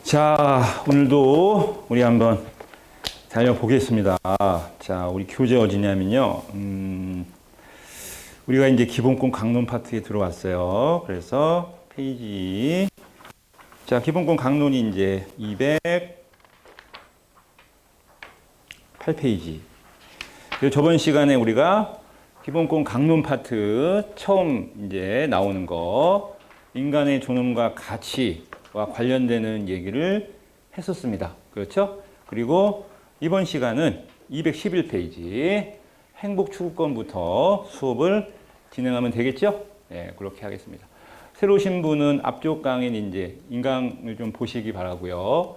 자, 오늘도 우리 한번 달려보겠습니다. 자, 우리 교재 어디냐면요. 우리가 이제 기본권 강론 파트에 들어왔어요. 그래서 페이지. 자, 기본권 강론이 이제 208페이지. 그리고 저번 시간에 우리가 기본권 강론 파트 처음 이제 나오는 거, 인간의 존엄과 가치와 관련되는 얘기를 했었습니다. 그렇죠? 그리고 이번 시간은 211페이지 행복 추구권부터 수업을 진행하면 되겠죠? 네, 그렇게 하겠습니다. 새로 오신 분은 앞쪽 강의 이제 인강을 좀 보시기 바라고요.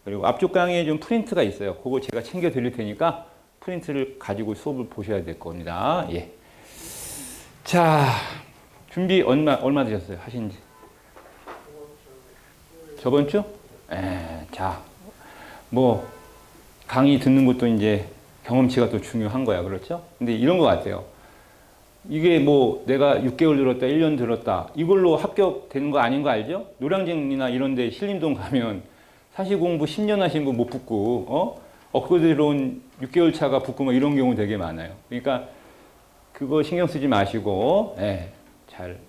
그리고 앞쪽 강의에 좀 프린트가 있어요. 그거 제가 챙겨 드릴 테니까 프린트를 가지고 수업을 보셔야 될 겁니다. 예. 자, 준비 얼마 되셨어요? 하신지? 저번 주? 자, 뭐 강의 듣는 것도 이제 경험치가 또 중요한 거야. 그렇죠? 근데 이런 것 같아요. 이게 뭐 내가 6개월 들었다, 1년 들었다, 이걸로 합격되는 거 아닌 거 알죠? 노량진이나 이런 데 신림동 가면 사시 공부 10년 하신 분 못 붙고, 엊그제로운 6개월 차가 붙고 뭐 이런 경우 되게 많아요. 그러니까 그거 신경 쓰지 마시고, 잘.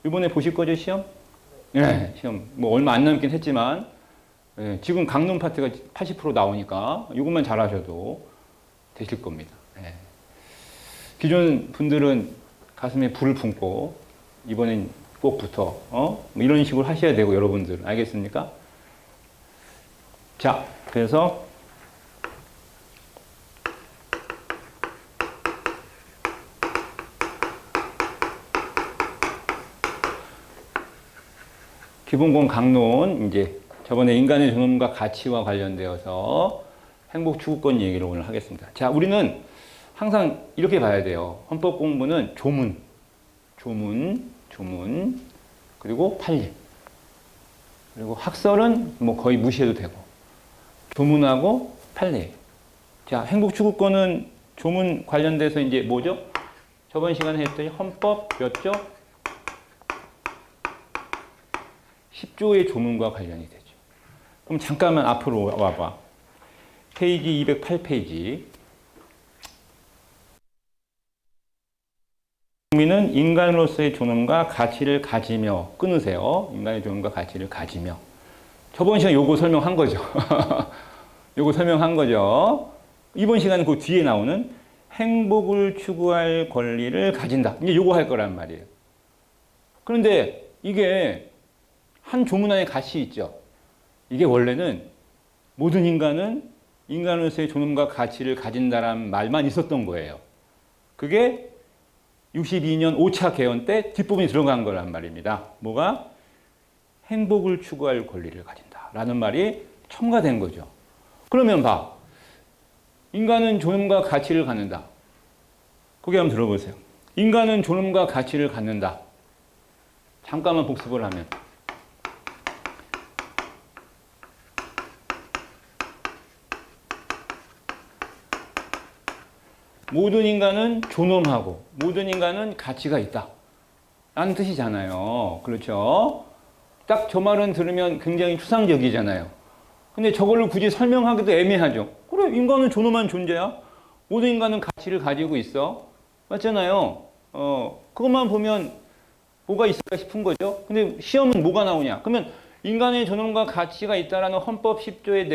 이번에 보실 거죠, 시험? 시험. 뭐 얼마 안 남긴 했지만, 지금 강론 파트가 80% 나오니까 이것만 잘하셔도 되실 겁니다. 기존 분들은 가슴에 불을 품고 이번엔 꼭 붙어. 뭐 이런 식으로 하셔야 되고, 여러분들. 알겠습니까? 자, 그래서 기본권 강론, 이제 저번에 인간의 존엄과 가치와 관련되어서 행복 추구권 얘기를 오늘 하겠습니다. 자, 우리는 항상 이렇게 봐야 돼요. 헌법 공부는 조문, 그리고 판례. 그리고 학설은 뭐 거의 무시해도 되고. 조문하고 판례. 자, 행복 추구권은 조문 관련돼서 이제 뭐죠? 저번 시간에 했더니 헌법 몇 조? 10조의 조문과 관련이 되죠. 그럼 잠깐만 앞으로 와봐. 페이지 208페이지. 국민은 인간으로서의 존엄과 가치를 가지며, 끊으세요. 인간의 존엄과 가치를 가지며. 저번 시간 요거 설명한 거죠. 요거 설명한 거죠. 이번 시간은 그 뒤에 나오는 행복을 추구할 권리를 가진다. 이제 요거 할 거란 말이에요. 그런데 이게 한 조문 안에 가치 있죠. 이게 원래는 모든 인간은 인간으로서의 존엄과 가치를 가진다라는 말만 있었던 거예요. 그게 62년 5차 개헌 때 뒷부분이 들어간 거란 말입니다. 뭐가? 행복을 추구할 권리를 가진다라는 말이 첨가된 거죠. 그러면 봐. 인간은 존엄과 가치를 갖는다. 거기 한번 들어보세요. 인간은 존엄과 가치를 갖는다. 잠깐만 복습을 하면. 모든 인간은 존엄하고 모든 인간은 가치가 있다 라는 뜻이잖아요. 그렇죠? 딱 저 말은 들으면 굉장히 추상적이잖아요. 근데 저걸로 굳이 설명하기도 애매하죠. 그래, 인간은 존엄한 존재야. 모든 인간은 가치를 가지고 있어. 맞잖아요. 그것만 보면 뭐가 있을까 싶은 거죠. 근데 시험은 뭐가 나오냐? 그러면 인간의 존엄과 가치가 있다라는 헌법 10조의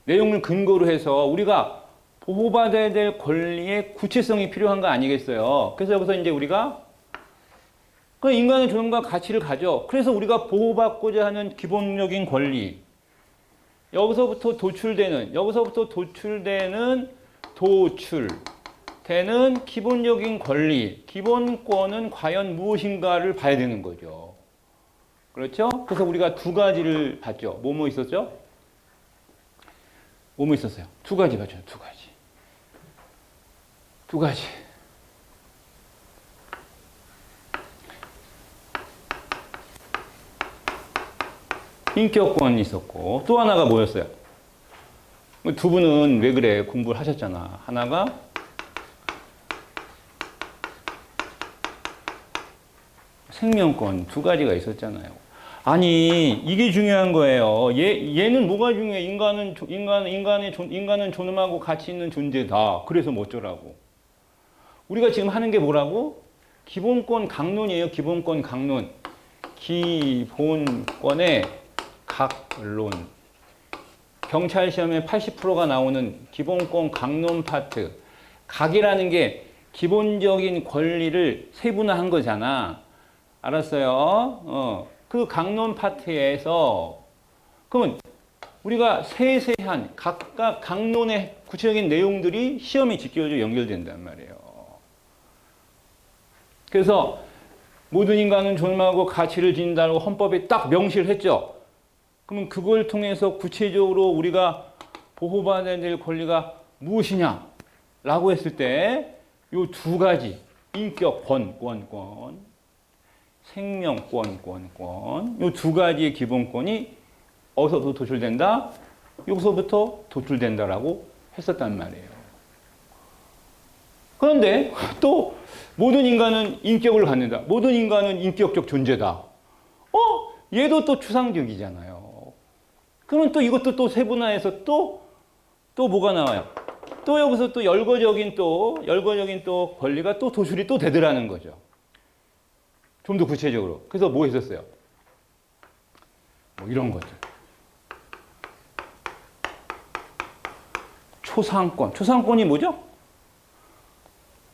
내용을 근거로 해서 우리가 보호받아야 될 권리의 구체성이 필요한 거 아니겠어요? 그래서 여기서 이제 우리가 그 인간의 존엄과 가치를 가져. 그래서 우리가 보호받고자 하는 기본적인 권리. 여기서부터 도출되는 기본적인 권리, 기본권은 과연 무엇인가를 봐야 되는 거죠. 그렇죠? 그래서 우리가 두 가지를 봤죠. 뭐뭐 있었죠? 뭐뭐 있었어요? 두 가지 맞죠? 두 가지. 두 가지. 인격권이 있었고 또 하나가 뭐였어요? 두 분은 왜 그래? 공부를 하셨잖아. 하나가 생명권 두 가지가 있었잖아요. 아니 이게 중요한 거예요. 얘는 뭐가 중요해? 인간은 존엄하고 가치 있는 존재다. 그래서 뭐 어쩌라고? 우리가 지금 하는 게 뭐라고? 기본권 강론이에요. 기본권 강론. 기본권의 각론. 경찰 시험에 80%가 나오는 기본권 강론 파트. 각이라는 게 기본적인 권리를 세분화한 거잖아. 알았어요? 그 강론 파트에서 그러면 우리가 세세한 각각 강론의 구체적인 내용들이 시험에 직결적으로 연결된단 말이에요. 그래서 모든 인간은 존엄하고 가치를 지닌다고 헌법에 딱 명시를 했죠. 그러면 그걸 통해서 구체적으로 우리가 보호받아야 될 권리가 무엇이냐라고 했을 때 이 두 가지 인격권, 생명권, 이 두 가지의 기본권이 어디서부터 도출된다? 여기서부터 도출된다라고 했었단 말이에요. 그런데 또 모든 인간은 인격을 갖는다. 모든 인간은 인격적 존재다. 얘도 또 추상적이잖아요. 그러면 또 이것도 또 세분화해서 또 뭐가 나와요? 또 여기서 또 열거적인 권리가 또 도출이 또 되더라는 거죠. 좀 더 구체적으로. 그래서 뭐 했었어요? 뭐 이런 것들. 초상권. 초상권이 뭐죠?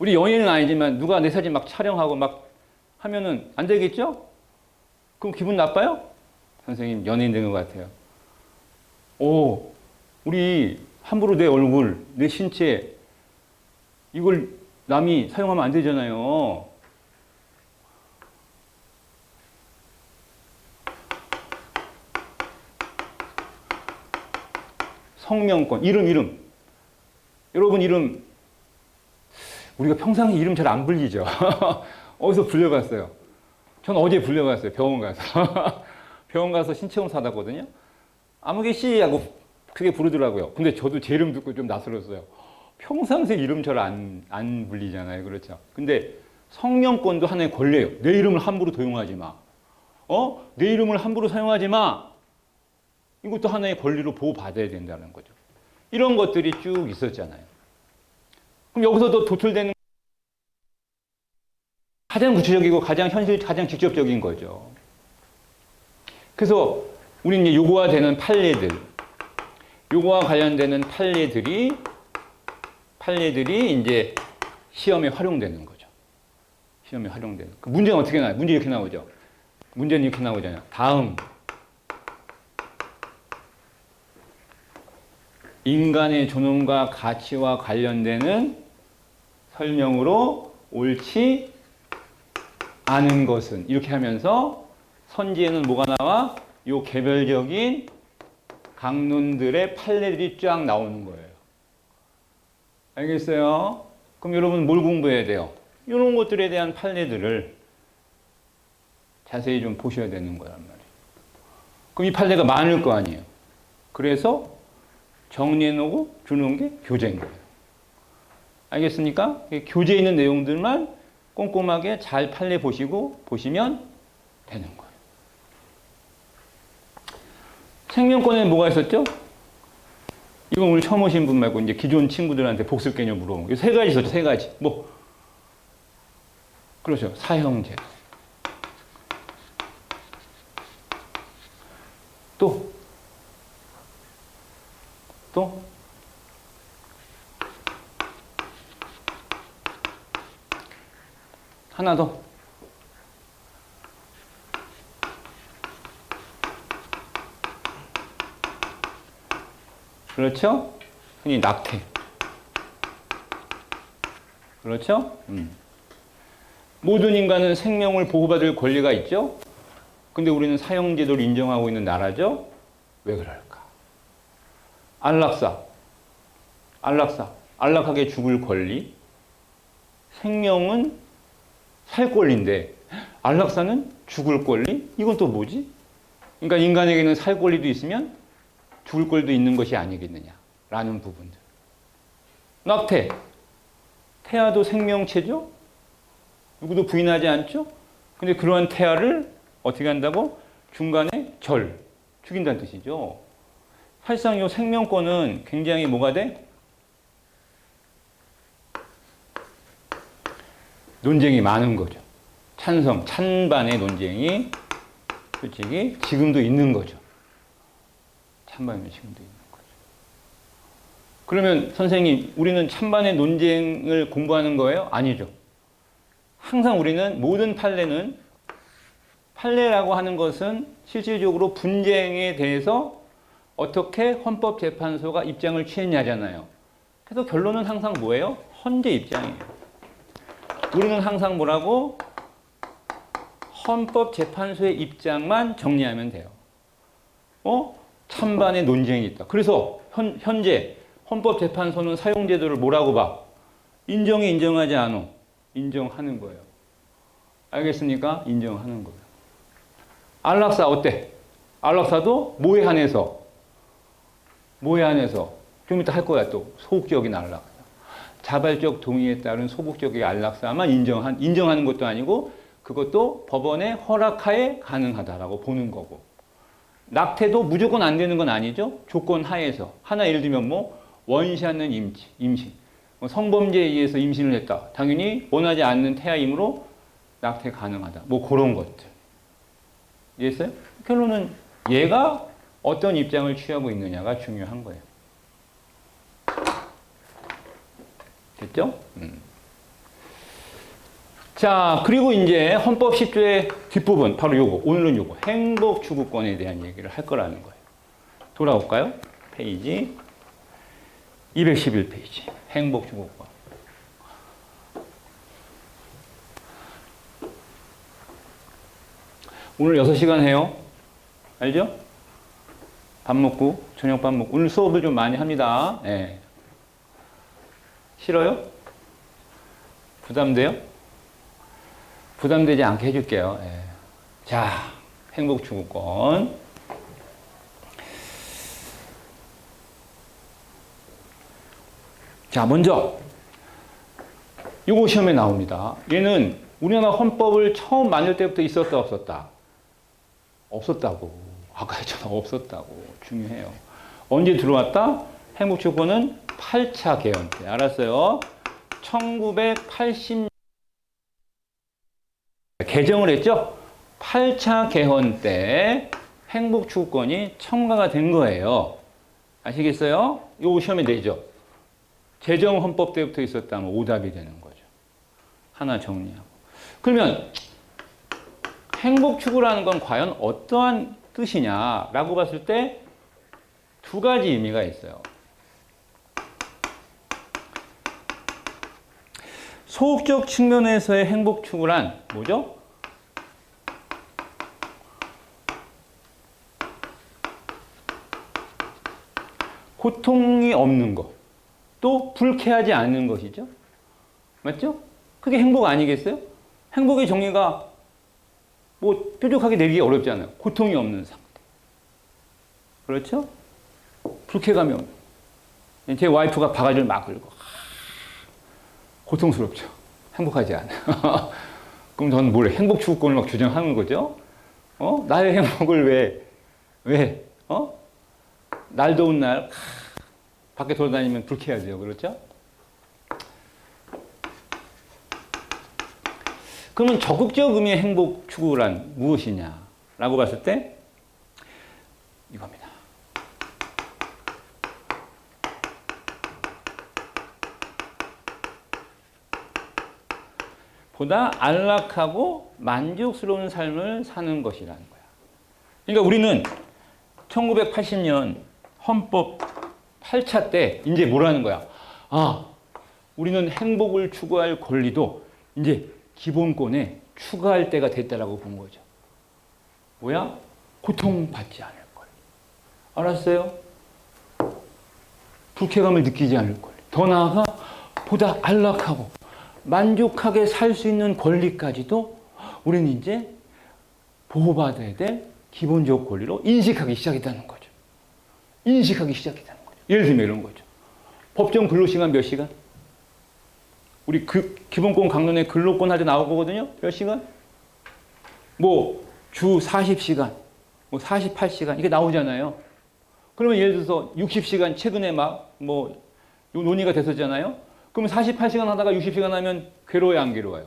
우리 연예인은 아니지만 누가 내 사진 막 촬영하고 막 하면은 안 되겠죠? 그럼 기분 나빠요? 선생님 연예인 된 것 같아요. 우리 함부로 내 얼굴, 내 신체 이걸 남이 사용하면 안 되잖아요. 성명권, 이름. 여러분 이름 우리가 평상시 이름 잘 안 불리죠. 어디서 불려봤어요? 전 어제 불려봤어요. 병원 가서. 병원 가서 신체검사 받았거든요. 아무개 씨 하고 크게 부르더라고요. 근데 저도 제 이름 듣고 좀 낯설었어요. 평상시에 이름 잘 안 불리잖아요. 그렇죠? 근데 성명권도 하나의 권리예요. 내 이름을 함부로 도용하지 마. 내 이름을 함부로 사용하지 마. 이것도 하나의 권리로 보호받아야 된다는 거죠. 이런 것들이 쭉 있었잖아요. 그럼 여기서도 도출되는 가장 구체적이고 가장 가장 직접적인 거죠. 그래서 우리는 이제 요거와 되는 판례들, 요거와 관련되는 판례들이 이제 시험에 활용되는 거죠. 시험에 활용되는. 그 문제는 어떻게 나와요? 문제 이렇게 나오죠. 문제는 이렇게 나오잖아요. 다음. 인간의 존엄과 가치와 관련되는 설명으로 옳지 않은 것은 이렇게 하면서 선지에는 뭐가 나와? 요 개별적인 강론들의 판례들이 쫙 나오는 거예요. 알겠어요? 그럼 여러분 뭘 공부해야 돼요? 이런 것들에 대한 판례들을 자세히 좀 보셔야 되는 거란 말이에요. 그럼 이 판례가 많을 거 아니에요. 그래서 정리해 놓고 주는 게 교재인 거예요. 알겠습니까? 교재에 있는 내용들만 꼼꼼하게 잘 판례 보시면 되는 거예요. 생명권에 뭐가 있었죠? 이건 오늘 처음 오신 분 말고 이제 기존 친구들한테 복습 개념 물어본 거. 세 가지 있었죠, 세 가지. 그렇죠. 사형제. 또 하나 더. 그렇죠? 흔히 낙태. 그렇죠? 모든 인간은 생명을 보호받을 권리가 있죠? 근데 우리는 사형제도를 인정하고 있는 나라죠? 왜 그럴까? 안락사. 안락사. 안락하게 죽을 권리. 생명은 살 권리인데 안락사는 죽을 권리? 이건 또 뭐지? 그러니까 인간에게는 살 권리도 있으면 죽을 권리도 있는 것이 아니겠느냐라는 부분들. 낙태. 태아도 생명체죠? 누구도 부인하지 않죠? 근데 그러한 태아를 어떻게 한다고? 중간에 죽인다는 뜻이죠. 사실상 이 생명권은 굉장히 뭐가 돼? 논쟁이 많은 거죠. 찬반의 논쟁이 솔직히 지금도 있는 거죠. 찬반이 지금도 있는 거죠. 그러면 선생님, 우리는 찬반의 논쟁을 공부하는 거예요? 아니죠. 항상 우리는 모든 판례라고 하는 것은 실질적으로 분쟁에 대해서 어떻게 헌법재판소가 입장을 취했냐잖아요. 그래서 결론은 항상 뭐예요? 헌재 입장이에요. 우리는 항상 뭐라고? 헌법재판소의 입장만 정리하면 돼요. 찬반의 논쟁이 있다. 그래서 현재 헌법재판소는 사용제도를 뭐라고 봐? 인정해, 인정하지 않아? 인정하는 거예요. 알겠습니까? 인정하는 거예요. 안락사 어때? 안락사도 뭐에 한해서? 좀 이따 할 거야 또. 소극적인 안락사. 자발적 동의에 따른 소극적인 안락사만 인정하는 것도 아니고 그것도 법원의 허락하에 가능하다라고 보는 거고. 낙태도 무조건 안 되는 건 아니죠. 조건 하에서. 하나 예를 들면 뭐 원치 않는 임신. 성범죄에 의해서 임신을 했다. 당연히 원하지 않는 태아이므로 낙태 가능하다. 뭐 그런 것들. 이해했어요? 결론은 얘가 어떤 입장을 취하고 있느냐가 중요한 거예요. 됐죠? 자, 그리고 이제 헌법 10조의 뒷부분, 바로 요거, 오늘은 요거, 행복추구권에 대한 얘기를 할 거라는 거예요. 돌아올까요? 페이지 211페이지, 행복추구권. 오늘 6시간 해요. 알죠? 밥 먹고, 저녁 밥 먹고, 오늘 수업을 좀 많이 합니다. 네. 싫어요? 부담돼요? 부담되지 않게 해줄게요. 예. 자, 행복추구권. 자, 먼저 요거 시험에 나옵니다. 얘는 우리나라 헌법을 처음 만들 때부터 있었다, 없었다? 없었다고. 아까 했잖아, 없었다고. 중요해요. 언제 들어왔다? 행복추구권은 8차 개헌 때. 알았어요? 1980년 개정을 했죠? 8차 개헌 때 행복추구권이 첨가가 된 거예요. 아시겠어요? 요거 시험에 되죠? 제정헌법 때부터 있었다면 오답이 되는 거죠. 하나 정리하고. 그러면 행복추구라는 건 과연 어떠한 뜻이냐라고 봤을 때 두 가지 의미가 있어요. 소극적 측면에서의 행복추구란 뭐죠? 고통이 없는 것, 또 불쾌하지 않는 것이죠. 맞죠? 그게 행복 아니겠어요? 행복의 정의가 뭐 뾰족하게 내리기 어렵잖아요. 고통이 없는 상태. 그렇죠? 불쾌감이 없는. 제 와이프가 바가지를 막 긁고 고통스럽죠. 행복하지 않아요. 그럼 저는 뭘 행복추구권을 막 주장하는 거죠? 나의 행복을 왜? 날 더운 날 밖에 돌아다니면 불쾌하죠. 그렇죠? 그러면 적극적 의미의 행복추구란 무엇이냐라고 봤을 때 이겁니다. 보다 안락하고 만족스러운 삶을 사는 것이라는 거야. 그러니까 우리는 1980년 헌법 8차 때 이제 뭐라는 거야? 우리는 행복을 추구할 권리도 이제 기본권에 추가할 때가 됐다라고 본 거죠. 뭐야? 고통받지 않을 걸. 알았어요? 불쾌감을 느끼지 않을 권리. 더 나아가 보다 안락하고 만족하게 살 수 있는 권리까지도 우리는 이제 보호받아야 될 기본적 권리로 인식하기 시작했다는 거죠. 인식하기 시작했다는 거죠. 예를 들면 이런 거죠. 법정 근로시간 몇 시간? 우리 그 기본권 강론에 근로권 할 때 나오거든요. 몇 시간? 뭐 주 40시간, 뭐 48시간 이게 나오잖아요. 그러면 예를 들어서 60시간 최근에 막 뭐 논의가 됐었잖아요. 그러면 48시간 하다가 60시간 하면 괴로워요, 안 괴로워요?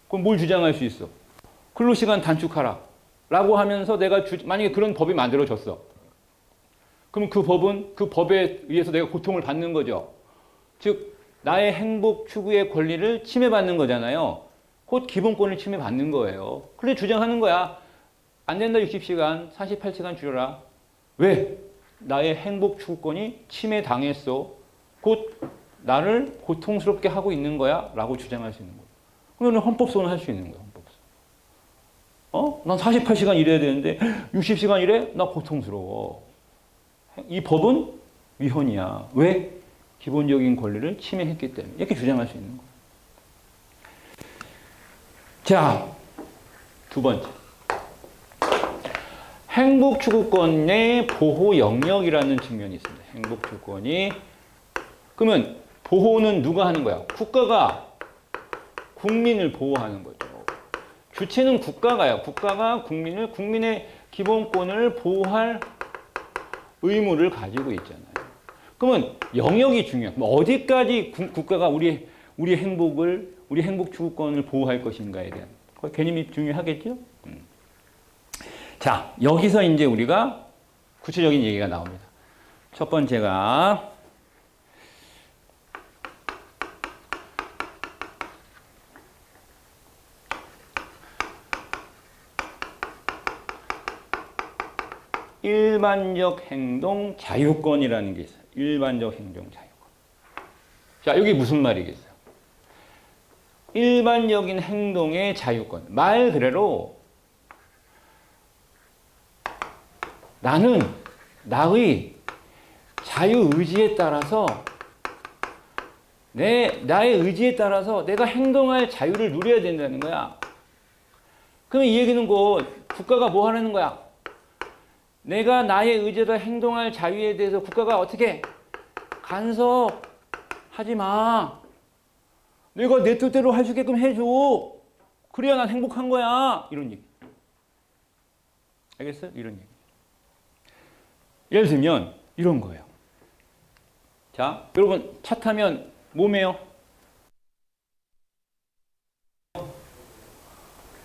그럼 뭘 주장할 수 있어? 근로시간 단축하라 라고 하면서 내가 만약에 그런 법이 만들어졌어. 그럼 그 법은 그 법에 의해서 내가 고통을 받는 거죠. 즉 나의 행복 추구의 권리를 침해받는 거잖아요. 곧 기본권을 침해받는 거예요. 그래 주장하는 거야. 안 된다 60시간, 48시간 줄여라. 왜? 나의 행복 추구권이 침해당했어. 곧 나를 고통스럽게 하고 있는 거야 라고 주장할 수 있는 거예요. 그러면 헌법소원을 할 수 있는 거예요. 헌법소. 난 48시간 일해야 되는데 60시간 일해? 나 고통스러워. 이 법은 위헌이야. 왜? 기본적인 권리를 침해했기 때문에. 이렇게 주장할 수 있는 거예요. 자, 두 번째. 행복추구권의 보호 영역이라는 측면이 있습니다. 행복추구권이. 그러면 보호는 누가 하는 거야? 국가가 국민을 보호하는 거죠. 주체는 국가가요. 국가가 국민의 기본권을 보호할 의무를 가지고 있잖아요. 그러면 영역이 중요해요. 어디까지 국가가 우리 행복 추구권을 보호할 것인가에 대한 개념이 중요하겠죠? 자, 여기서 이제 우리가 구체적인 얘기가 나옵니다. 첫 번째가 일반적 행동 자유권이라는 게 있어요. 일반적 행동 자유권. 자, 여기 무슨 말이겠어요? 일반적인 행동의 자유권. 말 그대로 나는 나의 자유의지에 따라서 나의 의지에 따라서 내가 행동할 자유를 누려야 된다는 거야. 그러면 이 얘기는 국가가 뭐 하라는 거야? 내가 나의 의지로 행동할 자유에 대해서 국가가 어떻게 간섭하지 마. 내가 내 뜻대로 할 수 있게끔 해줘. 그래야 난 행복한 거야. 이런 얘기. 알겠어요? 이런 얘기. 예를 들면 이런 거예요. 자, 여러분 차 타면 뭐 매요?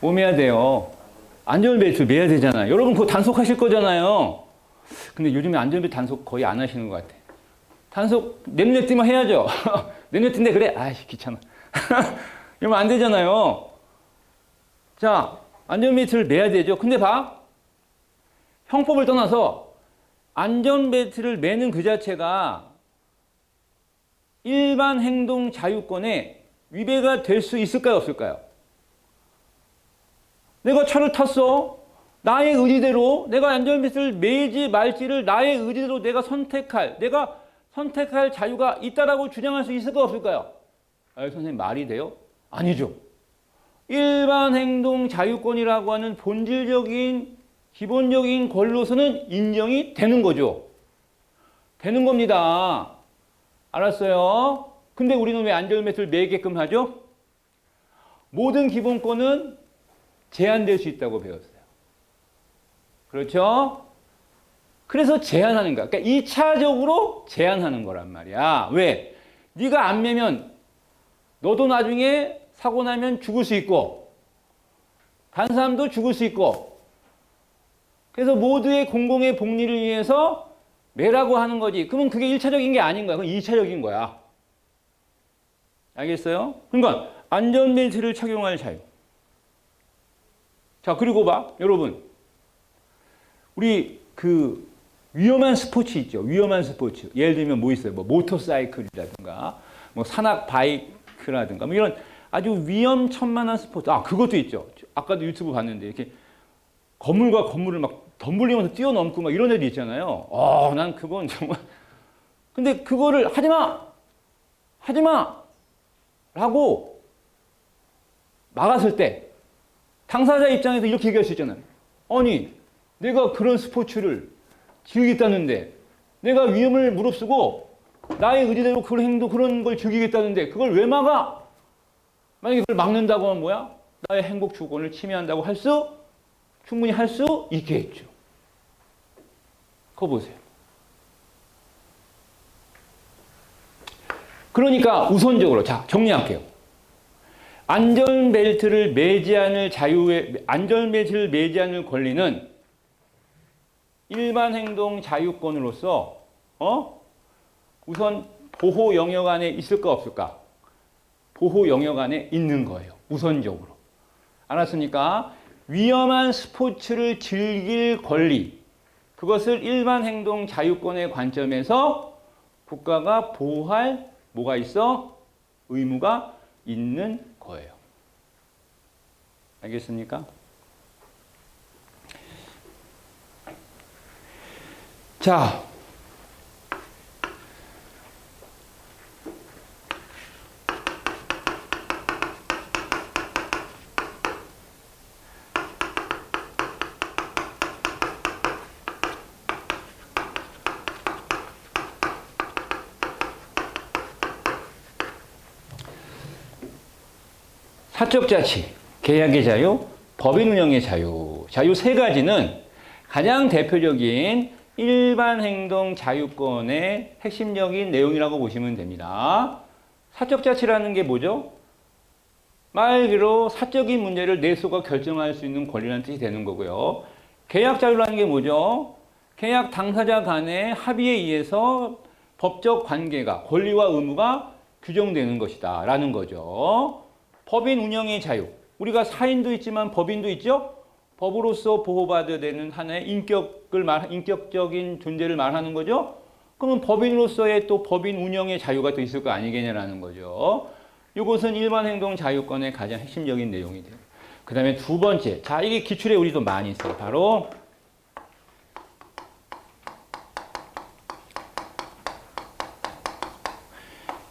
뭐 매야 돼요? 안전벨트 매야 되잖아요. 여러분 그거 단속하실 거잖아요. 근데 요즘에 안전벨트 단속 거의 안 하시는 것 같아. 단속 내눈에 띄면 해야죠. 내눈에 띈데 그래? 아이씨 귀찮아. 이러면 안 되잖아요. 자, 안전벨트를 매야 되죠. 근데 봐. 형법을 떠나서 안전벨트를 매는 그 자체가 일반 행동 자유권에 위배가 될 수 있을까요? 없을까요? 내가 차를 탔어. 나의 의지대로 내가 안전벨트를 매지 말지를 나의 의지대로 내가 선택할 자유가 있다라고 주장할 수 있을까요? 없을까요? 선생님 말이 돼요? 아니죠. 일반 행동 자유권이라고 하는 본질적인 기본적인 권리로서는 인정이 되는 거죠. 되는 겁니다. 알았어요? 근데 우리는 왜 안전벨트를 매게끔 하죠? 모든 기본권은 제한될 수 있다고 배웠어요. 그렇죠? 그래서 제한하는 거야. 그러니까 2차적으로 제한하는 거란 말이야. 왜? 네가 안 매면 너도 나중에 사고 나면 죽을 수 있고 다른 사람도 죽을 수 있고 그래서 모두의 공공의 복리를 위해서 매라고 하는 거지. 그러면 그게 1차적인 게 아닌 거야. 그건 2차적인 거야. 알겠어요? 그러니까 안전벨트를 착용할 자유. 자, 그리고 봐. 여러분. 우리 그 위험한 스포츠 있죠. 위험한 스포츠. 예를 들면 뭐 있어요? 뭐 모터사이클이라든가 뭐 산악 바이크라든가 뭐 이런 아주 위험천만한 스포츠. 아, 그것도 있죠. 아까도 유튜브 봤는데 이렇게 건물과 건물을 막 덤블링에서 뛰어넘고 막 이런 애들 있잖아요. 난 그건 정말. 근데 그거를 하지 마! 하지 마! 라고 막았을 때 당사자 입장에서 이렇게 얘기할 수 있잖아요. 아니, 내가 그런 스포츠를 즐기겠다는데 내가 위험을 무릅쓰고 나의 의지대로 그런 행동, 그런 걸 즐기겠다는데 그걸 왜 막아? 만약에 그걸 막는다고 하면 뭐야? 나의 행복 주권을 침해한다고 충분히 할 수 있게 했죠. 그거 보세요. 그러니까 우선적으로, 자, 정리할게요. 안전벨트를 매지 않을 권리는 일반 행동 자유권으로서, 우선 보호 영역 안에 있을까 없을까? 보호 영역 안에 있는 거예요. 우선적으로. 알았습니까? 위험한 스포츠를 즐길 권리, 그것을 일반 행동 자유권의 관점에서 국가가 보호할 뭐가 있어? 의무가 있는 거예요. 알겠습니까? 자, 사적 자치, 계약의 자유, 법인 운영의 자유. 자유 세 가지는 가장 대표적인 일반 행동 자유권의 핵심적인 내용이라고 보시면 됩니다. 사적 자치라는 게 뭐죠? 말 그대로 사적인 문제를 내소가 결정할 수 있는 권리라는 뜻이 되는 거고요. 계약 자유라는 게 뭐죠? 계약 당사자 간의 합의에 의해서 법적 관계가, 권리와 의무가 규정되는 것이다 라는 거죠. 법인 운영의 자유. 우리가 사인도 있지만 법인도 있죠? 법으로서 보호받아야 되는 하나의 인격적인 존재를 말하는 거죠? 그러면 법인으로서의 또 법인 운영의 자유가 또 있을 거 아니겠냐라는 거죠. 이것은 일반 행동 자유권의 가장 핵심적인 내용이 돼요. 그 다음에 두 번째. 자, 이게 기출에 우리도 많이 있어요. 바로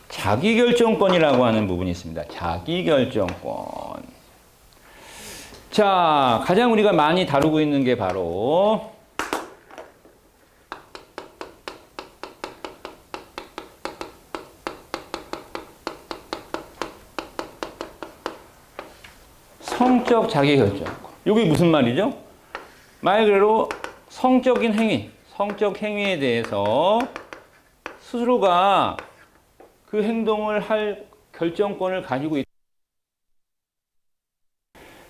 자기결정권이라고 하는 부분이 있습니다. 자기결정권. 자, 가장 우리가 많이 다루고 있는 게 바로 성적 자기결정권. 이게 무슨 말이죠? 말 그대로 성적인 행위, 성적 행위에 대해서 스스로가 그 행동을 할 결정권을 가지고 있다.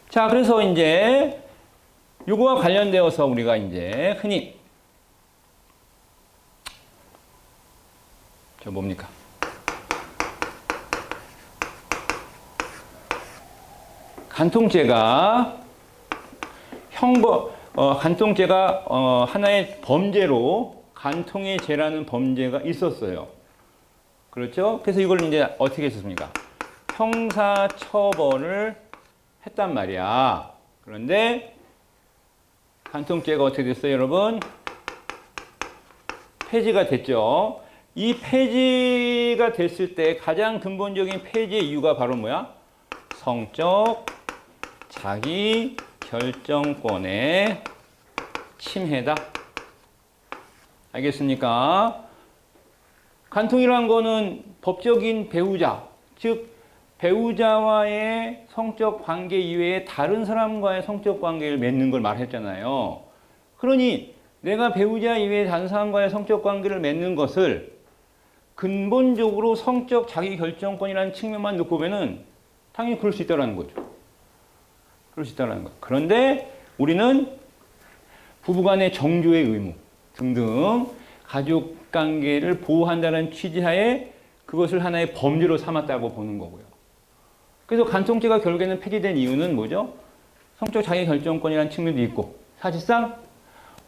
자, 그래서 이제 요거와 관련되어서 우리가 이제 흔히 저 뭡니까? 간통죄가 간통죄가 하나의 범죄로 간통의 죄라는 범죄가 있었어요. 그렇죠? 그래서 이걸 이제 어떻게 했습니까? 형사처벌을 했단 말이야. 그런데 간통죄가 어떻게 됐어요, 여러분? 폐지가 됐죠. 이 폐지가 됐을 때 가장 근본적인 폐지의 이유가 바로 뭐야? 성적 자기 결정권의 침해다. 알겠습니까? 간통이란 거는 법적인 배우자, 즉 배우자와의 성적 관계 이외에 다른 사람과의 성적 관계를 맺는 걸 말했잖아요. 그러니 내가 배우자 이외에 다른 사람과의 성적 관계를 맺는 것을 근본적으로 성적 자기 결정권이라는 측면만 놓고 보면은 당연히 그럴 수 있다는 거죠. 그럴 수 있다는 거. 그런데 우리는 부부간의 정조의 의무 등등 가족 관계를 보호한다는 취지하에 그것을 하나의 범죄로 삼았다고 보는 거고요. 그래서 간통죄가 결국에는 폐지된 이유는 뭐죠? 성적 자기 결정권이라는 측면도 있고, 사실상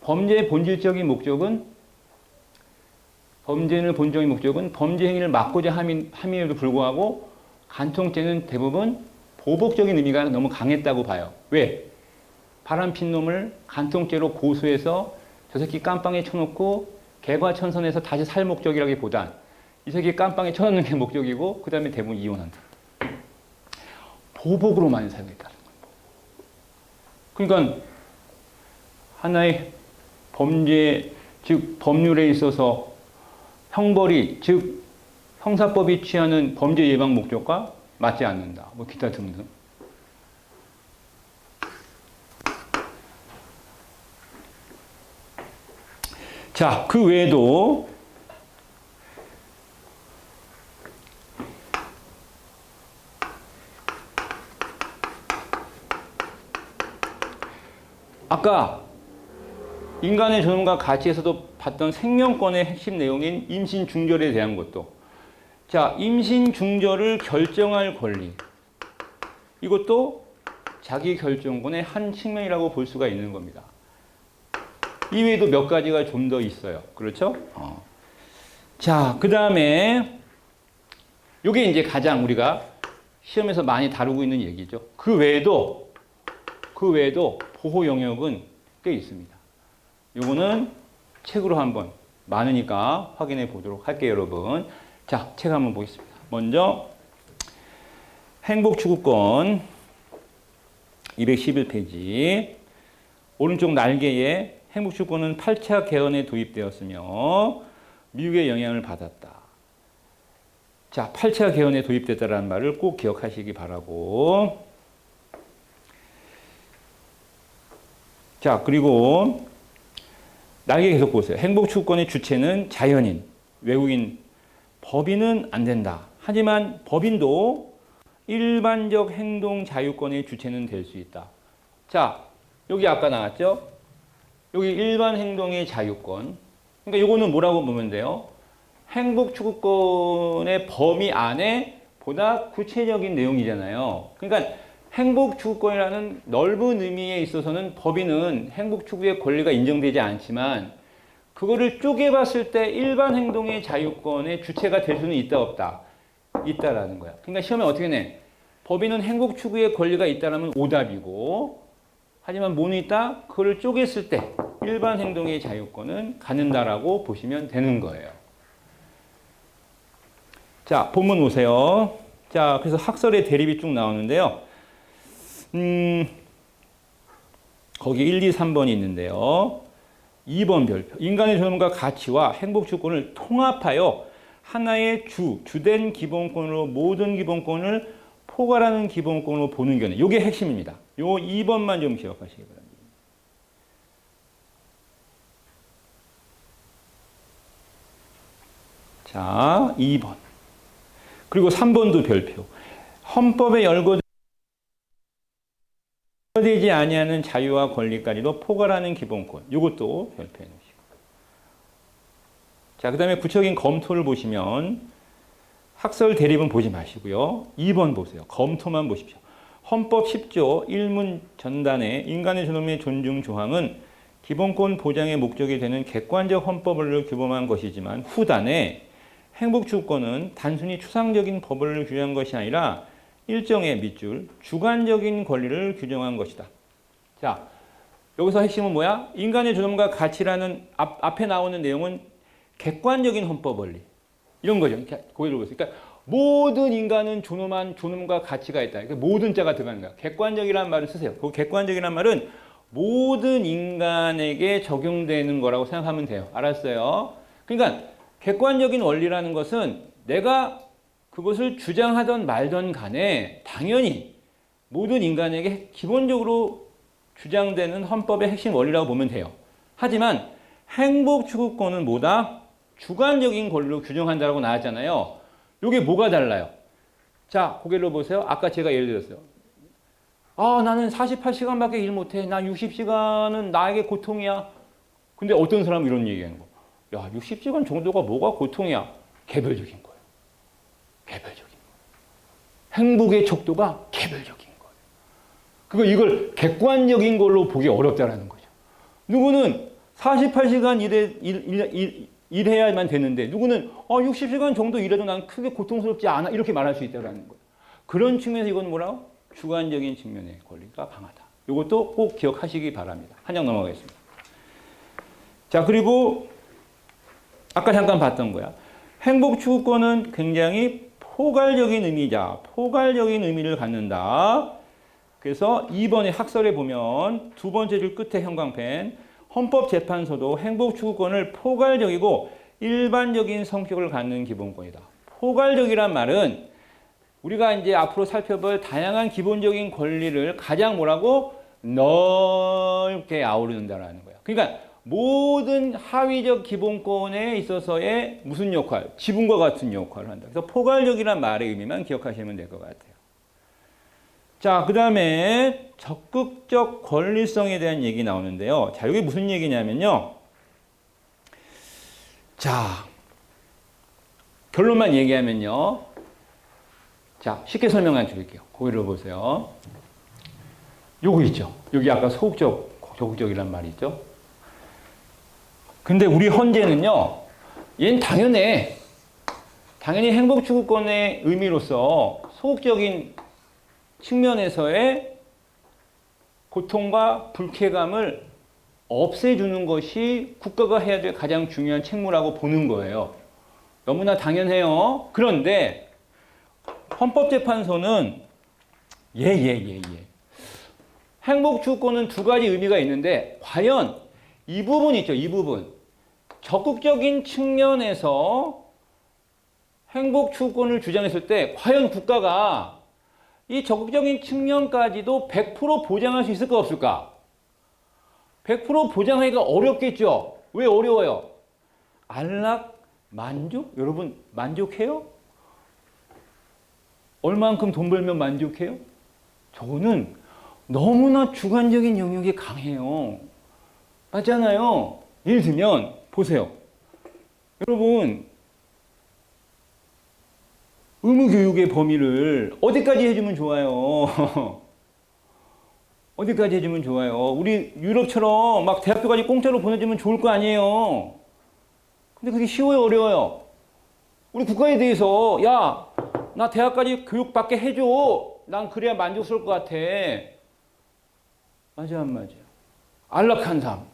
범죄의 본질적인 목적은 범죄 행위를 막고자 함임에도 불구하고 간통죄는 대부분 보복적인 의미가 너무 강했다고 봐요. 왜? 바람핀 놈을 간통죄로 고소해서 저 새끼 깜빵에 쳐놓고 개과천선해서 다시 살 목적이라기보단 이 새끼 깜빵에 쳐놓는 게 목적이고 그 다음에 대부분 이혼한다. 보복으로 많이 사용했다는 거예요. 그러니까 하나의 범죄, 즉 법률에 있어서 형벌이, 즉 형사법이 취하는 범죄 예방 목적과 맞지 않는다. 뭐 기타 등등. 자, 그 외에도 아까 인간의 존엄과 가치에서도 봤던 생명권의 핵심 내용인 임신 중절에 대한 것도, 자, 임신 중절을 결정할 권리, 이것도 자기 결정권의 한 측면이라고 볼 수가 있는 겁니다. 이외에도 몇 가지가 좀 더 있어요. 그렇죠? 자, 그 다음에 이게 이제 가장 우리가 시험에서 많이 다루고 있는 얘기죠. 그 외에도 보호 영역은 꽤 있습니다. 요거는 책으로 한번 많으니까 확인해 보도록 할게요, 여러분. 자, 책 한번 보겠습니다. 먼저 행복추구권 211페이지 오른쪽 날개에 행복추구권은 8차 개헌에 도입되었으며 미국의 영향을 받았다. 자, 8차 개헌에 도입됐다는 말을 꼭 기억하시기 바라고. 자, 그리고 날개 계속 보세요. 행복추구권의 주체는 자연인, 외국인, 법인은 안 된다. 하지만 법인도 일반적 행동 자유권의 주체는 될 수 있다. 자, 여기 아까 나왔죠? 여기 일반 행동의 자유권. 그러니까 이거는 뭐라고 보면 돼요? 행복추구권의 범위 안에 보다 구체적인 내용이잖아요. 그러니까 행복추구권이라는 넓은 의미에 있어서는 법인은 행복추구의 권리가 인정되지 않지만 그거를 쪼개봤을 때 일반 행동의 자유권의 주체가 될 수는 있다 없다? 있다라는 거야. 그러니까 시험에 어떻게 내? 법인은 행복추구의 권리가 있다라면 오답이고, 하지만 뭐는 있다? 그걸 쪼갰을 때 일반 행동의 자유권은 갖는다라고 보시면 되는 거예요. 자, 본문 보세요. 자, 그래서 학설의 대립이 쭉 나오는데요. 거기 1, 2, 3번이 있는데요. 2번 별표. 인간의 존엄과 가치와 행복추구권을 통합하여 하나의 주된 기본권으로 모든 기본권을 포괄하는 기본권으로 보는 견해. 이게 핵심입니다. 요 2번만 좀 기억하시기 바랍니다. 자, 2번. 그리고 3번도 별표. 헌법에 열거되지 아니하는 자유와 권리까지도 포괄하는 기본권. 이것도 별표해 놓으시고. 자, 그 다음에 구체적인 검토를 보시면 학설 대립은 보지 마시고요. 2번 보세요. 검토만 보십시오. 헌법 10조 1문 전단의 인간의 존엄의 존중 조항은 기본권 보장의 목적이 되는 객관적 헌법을 규범한 것이지만 후단에 행복추구권은 단순히 추상적인 법을 규정한 것이 아니라 일정의 밑줄 주관적인 권리를 규정한 것이다. 자, 여기서 핵심은 뭐야? 인간의 존엄과 가치라는 앞에 나오는 내용은 객관적인 헌법 원리 이런 거죠. 고개를 보세요. 그러니까 모든 인간은 존엄과 가치가 있다. 그러니까 모든 자가 들어가는 거야. 객관적이라는 말을 쓰세요. 그 객관적이라는 말은 모든 인간에게 적용되는 거라고 생각하면 돼요. 알았어요? 그러니까 객관적인 원리라는 것은 내가 그것을 주장하던 말던 간에 당연히 모든 인간에게 기본적으로 주장되는 헌법의 핵심 원리라고 보면 돼요. 하지만 행복추구권은 뭐다? 주관적인 권리로 규정한다고 나왔잖아요. 이게 뭐가 달라요? 자, 고개를 보세요. 아까 제가 예를 들었어요. 아, 나는 48시간밖에 일 못해. 나 60시간은 나에게 고통이야. 근데 어떤 사람은 이런 얘기하는 거. 야, 60시간 정도가 뭐가 고통이야? 개별적인 거예요. 개별적인 거예요. 행복의 척도가 개별적인 거예요. 그러니까 이걸 객관적인 걸로 보기 어렵다라는 거죠. 누구는 48시간 일해야만 되는데 누구는 60시간 정도 일해도 난 크게 고통스럽지 않아 이렇게 말할 수 있다는 거예요. 그런 측면에서 이건 뭐라고? 주관적인 측면의 권리가 강하다. 이것도 꼭 기억하시기 바랍니다. 한 장 넘어가겠습니다. 자, 그리고 아까 잠깐 봤던 거야. 행복추구권은 굉장히 포괄적인 의미자, 포괄적인 의미를 갖는다. 그래서 2번의 학설에 보면 두 번째 줄 끝에 형광펜, 헌법재판소도 행복추구권을 포괄적이고 일반적인 성격을 갖는 기본권이다. 포괄적이란 말은 우리가 이제 앞으로 살펴볼 다양한 기본적인 권리를 가장 뭐라고? 넓게 아우른다라는 거야. 그러니까 모든 하위적 기본권에 있어서의 무슨 역할? 지분과 같은 역할을 한다. 그래서 포괄적이란 말의 의미만 기억하시면 될 것 같아요. 자, 그 다음에 적극적 권리성에 대한 얘기 나오는데요. 자, 이게 무슨 얘기냐면요. 자, 결론만 얘기하면요. 자, 쉽게 설명해 드릴게요. 거기를 보세요. 요거 있죠. 여기 아까 소극적, 적극적이란 말이 있죠. 근데 우리 헌재는요, 얘는 당연히 행복추구권의 의미로서 소극적인 측면에서의 고통과 불쾌감을 없애주는 것이 국가가 해야 될 가장 중요한 책무라고 보는 거예요. 너무나 당연해요. 그런데 헌법재판소는 행복추구권은 두 가지 의미가 있는데 과연 이 부분 있죠. 이 부분. 적극적인 측면에서 행복추구권을 주장했을 때 과연 국가가 이 적극적인 측면까지도 100% 보장할 수 있을까 없을까? 100% 보장하기가 어렵겠죠. 왜 어려워요? 안락, 만족? 여러분 만족해요? 얼만큼 돈 벌면 만족해요? 저는 너무나 주관적인 영역이 강해요. 맞잖아요. 예를 들면 보세요. 여러분 의무교육의 범위를 어디까지 해주면 좋아요? 어디까지 해주면 좋아요? 우리 유럽처럼 막 대학교까지 공짜로 보내주면 좋을 거 아니에요? 근데 그게 쉬워요, 어려워요? 우리 국가에 대해서 야, 나 대학까지 교육받게 해줘. 난 그래야 만족스러울 것 같아. 맞아, 안 맞아? 안락한 삶.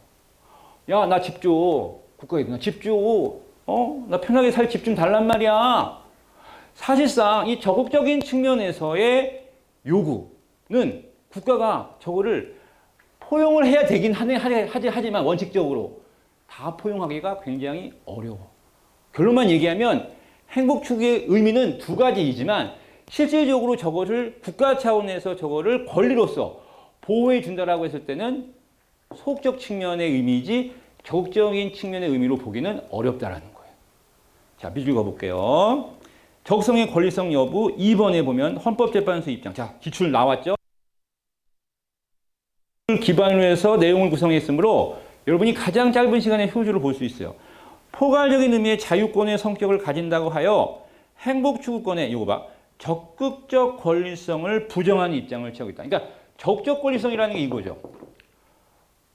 야, 나 집 줘. 국가에 나 집 줘. 나 편하게 살 집 좀 달란 말이야. 사실상 이 적극적인 측면에서의 요구는 국가가 저거를 포용을 해야 되긴 하지만 원칙적으로 다 포용하기가 굉장히 어려워. 결론만 얘기하면 행복추구의 의미는 두 가지이지만 실질적으로 저거를 국가 차원에서 저거를 권리로서 보호해 준다라고 했을 때는 소극적 측면의 의미이지 적극적인 측면의 의미로 보기는 어렵다라는 거예요. 자, 밑줄 그어볼게요. 적성의 권리성 여부 2번에 보면 헌법재판소 입장. 자, 기출 나왔죠? 기반으로 해서 내용을 구성했으므로 여러분이 가장 짧은 시간에 효주를 볼 수 있어요. 포괄적인 의미의 자유권의 성격을 가진다고 하여 행복추구권의 이거 봐. 적극적 권리성을 부정하는 입장을 취하고 있다. 그러니까 적극적 권리성이라는 게 이거죠.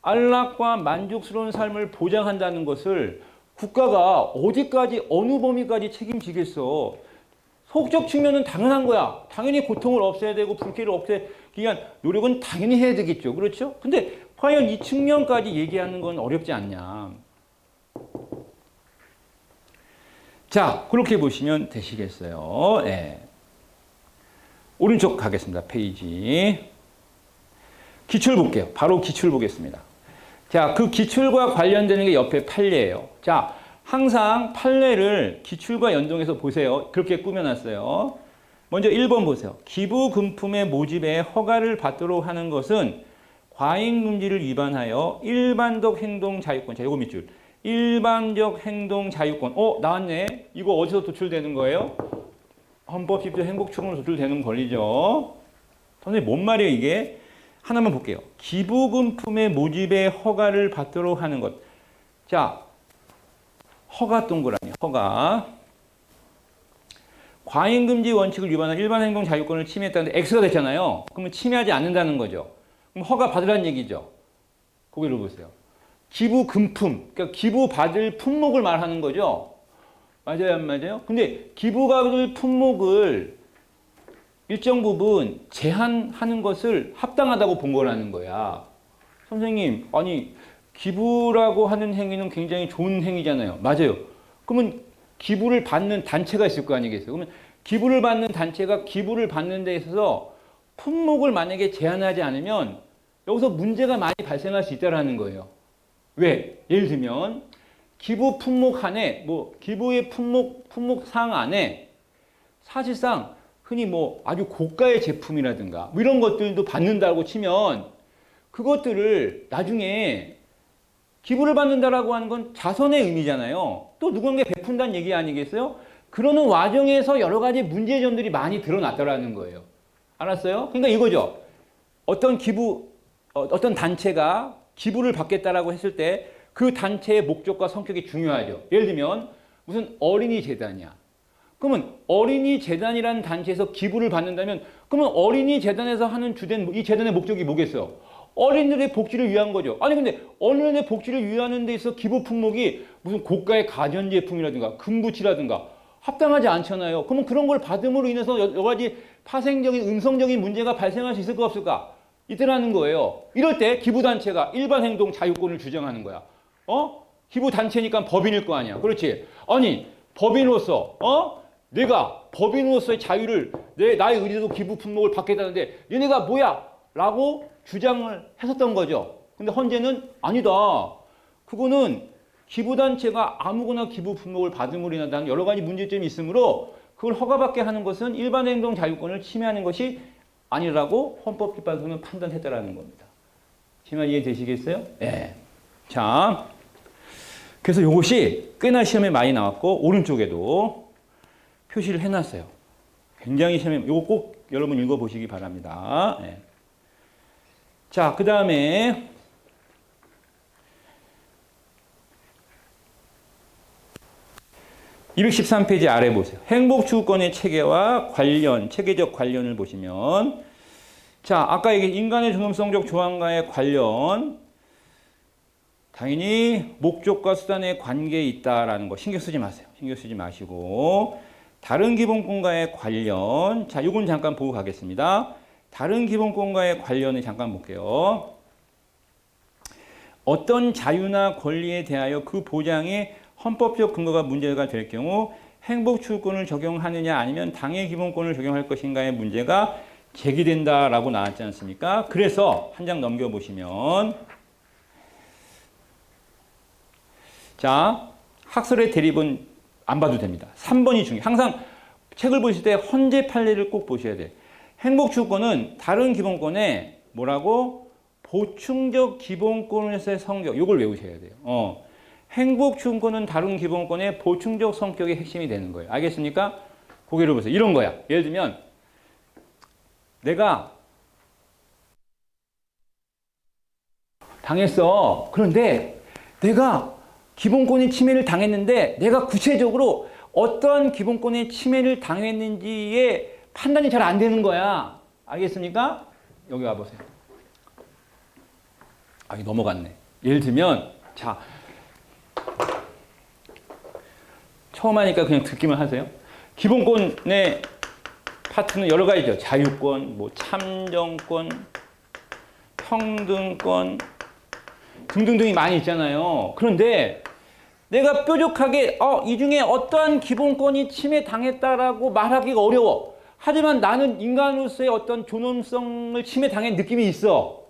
안락과 만족스러운 삶을 보장한다는 것을 국가가 어디까지 어느 범위까지 책임지겠어. 소극적 측면은 당연한 거야. 당연히 고통을 없애야 되고 불쾌를 없애기 위한 노력은 당연히 해야 되겠죠. 그렇죠? 근데 과연 이 측면까지 얘기하는 건 어렵지 않냐. 자, 그렇게 보시면 되시겠어요. 네. 오른쪽 가겠습니다. 페이지. 기출 볼게요. 바로 기출 보겠습니다. 자, 그 기출과 관련되는 게 옆에 판례예요. 자, 항상 판례를 기출과 연동해서 보세요. 그렇게 꾸며놨어요. 먼저 1번 보세요. 기부금품의 모집에 허가를 받도록 하는 것은 과잉금지를 위반하여 일반적 행동 자유권. 자, 요거 밑줄. 일반적 행동 자유권. 나왔네. 이거 어디서 도출되는 거예요? 헌법 10조 행복추구로 도출되는 권리죠. 선생님, 뭔 말이에요, 이게? 하나만 볼게요. 기부금품의 모집에 허가를 받도록 하는 것. 자, 허가 동그라미, 허가. 과잉금지 원칙을 위반한 일반 행동 자유권을 침해했다는데 X가 됐잖아요. 그러면 침해하지 않는다는 거죠. 그럼 허가 받으라는 얘기죠. 고개를 보세요. 기부금품, 그러니까 기부받을 품목을 말하는 거죠. 맞아요, 안 맞아요? 근데 기부받을 품목을 일정 부분 제한하는 것을 합당하다고 본 거라는 거야. 선생님, 아니 기부라고 하는 행위는 굉장히 좋은 행위잖아요. 맞아요. 그러면 기부를 받는 단체가 있을 거 아니겠어요? 그러면 기부를 받는 단체가 기부를 받는 데 있어서 품목을 만약에 제한하지 않으면 여기서 문제가 많이 발생할 수 있다는 거예요. 왜? 예를 들면 기부 품목 안에 기부의 품목 사항 안에 사실상 흔히 아주 고가의 제품이라든가 이런 것들도 받는다고 치면 그것들을 나중에 기부를 받는다라고 하는 건 자선의 의미잖아요. 또 누군가에 베푼다는 얘기 아니겠어요? 그러는 와중에서 여러 가지 문제점들이 많이 드러났다라는 거예요. 알았어요? 그러니까 이거죠. 어떤 단체가 기부를 받겠다라고 했을 때 그 단체의 목적과 성격이 중요하죠. 예를 들면 무슨 어린이 재단이야. 그러면 어린이 재단이라는 단체에서 기부를 받는다면 그러면 어린이 재단에서 하는 주된 이 재단의 목적이 뭐겠어요? 어린이들의 복지를 위한 거죠. 아니 근데 어린이들의 복지를 위하는 데 있어 기부 품목이 무슨 고가의 가전제품이라든가 금부치라든가 합당하지 않잖아요. 그러면 그런 걸 받음으로 인해서 여러 가지 파생적인 음성적인 문제가 발생할 수 있을까 없을까? 이때라는 거예요. 이럴 때 기부단체가 일반 행동 자유권을 주장하는 거야. 기부단체니까 법인일 거 아니야. 그렇지? 아니 법인으로서 내가 법인으로서의 자유를 나의 의지로 기부 품목을 받겠다는데 얘네가 뭐야? 라고 주장을 했었던 거죠. 근데 헌재는 아니다. 그거는 기부단체가 아무거나 기부 품목을 받음으로 인한 여러 가지 문제점이 있으므로 그걸 허가받게 하는 것은 일반 행동 자유권을 침해하는 것이 아니라고 헌법재판소는 판단했다라는 겁니다. 제 말 이해되시겠어요? 네. 자, 그래서 이것이 꽤나 시험에 많이 나왔고 오른쪽에도 표시를 해놨어요. 굉장히 시험에 이거 꼭 여러분 읽어보시기 바랍니다. 네. 자, 그 다음에 213페이지 아래 보세요. 행복추구권의 체계와 체계적 관련을 보시면 자, 아까 얘기 인간의 존엄성적 조항과의 관련 당연히 목적과 수단의 관계에 있다라는 거 신경 쓰지 마세요. 신경 쓰지 마시고 다른 기본권과의 관련 자, 이건 잠깐 보고 가겠습니다. 다른 기본권과의 관련을 잠깐 볼게요. 어떤 자유나 권리에 대하여 그 보장에 헌법적 근거가 문제가 될 경우 행복추구권을 적용하느냐 아니면 당해 기본권을 적용할 것인가의 문제가 제기된다라고 나왔지 않습니까? 그래서 한 장 넘겨보시면 자, 학설의 대립은 안 봐도 됩니다. 3번이 중요해요. 항상 책을 보실 때 헌재 판례를 꼭 보셔야 돼요. 행복추구권은 다른 기본권에 뭐라고? 보충적 기본권에서의 성격. 이걸 외우셔야 돼요. 행복추구권은 다른 기본권의 보충적 성격이 핵심이 되는 거예요. 알겠습니까? 고개를 보세요. 이런 거야. 예를 들면 내가 당했어. 그런데 내가 기본권의 침해를 당했는데 내가 구체적으로 어떠한 기본권의 침해를 당했는지의 판단이 잘 안 되는 거야. 알겠습니까? 여기 와보세요. 여기 넘어갔네. 예를 들면 자, 처음 하니까 그냥 듣기만 하세요. 기본권의 파트는 여러 가지죠. 자유권, 참정권, 평등권 등등등이 많이 있잖아요. 그런데 내가 뾰족하게 이 중에 어떠한 기본권이 침해당했다라고 말하기가 어려워. 하지만 나는 인간으로서의 어떤 존엄성을 침해당한 느낌이 있어.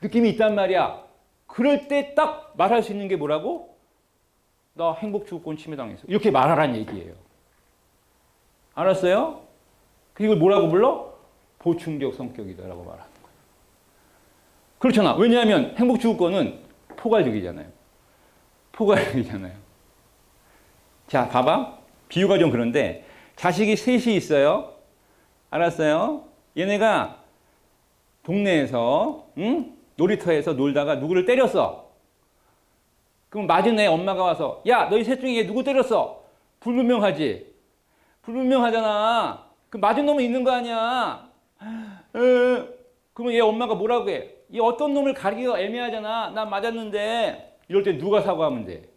느낌이 있단 말이야. 그럴 때 딱 말할 수 있는 게 뭐라고? 나 행복추구권 침해당했어. 이렇게 말하라는 얘기예요. 알았어요? 이걸 뭐라고 불러? 보충적 성격이다라고 말하는 거예요. 그렇잖아. 왜냐하면 행복추구권은 포괄적이잖아요. 포괄적이잖아요. 자, 봐봐. 비유가 좀 그런데 자식이 셋이 있어요. 알았어요? 얘네가 동네에서 놀이터에서 놀다가 누구를 때렸어. 그럼 맞은 애 엄마가 와서 야, 너희 셋 중에 얘 누구 때렸어? 불분명하지? 불분명하잖아. 그 맞은 놈은 있는 거 아니야. 그러면 얘 엄마가 뭐라고 해? 이 어떤 놈을 가리기가 애매하잖아. 난 맞았는데. 이럴 때 누가 사과하면 돼?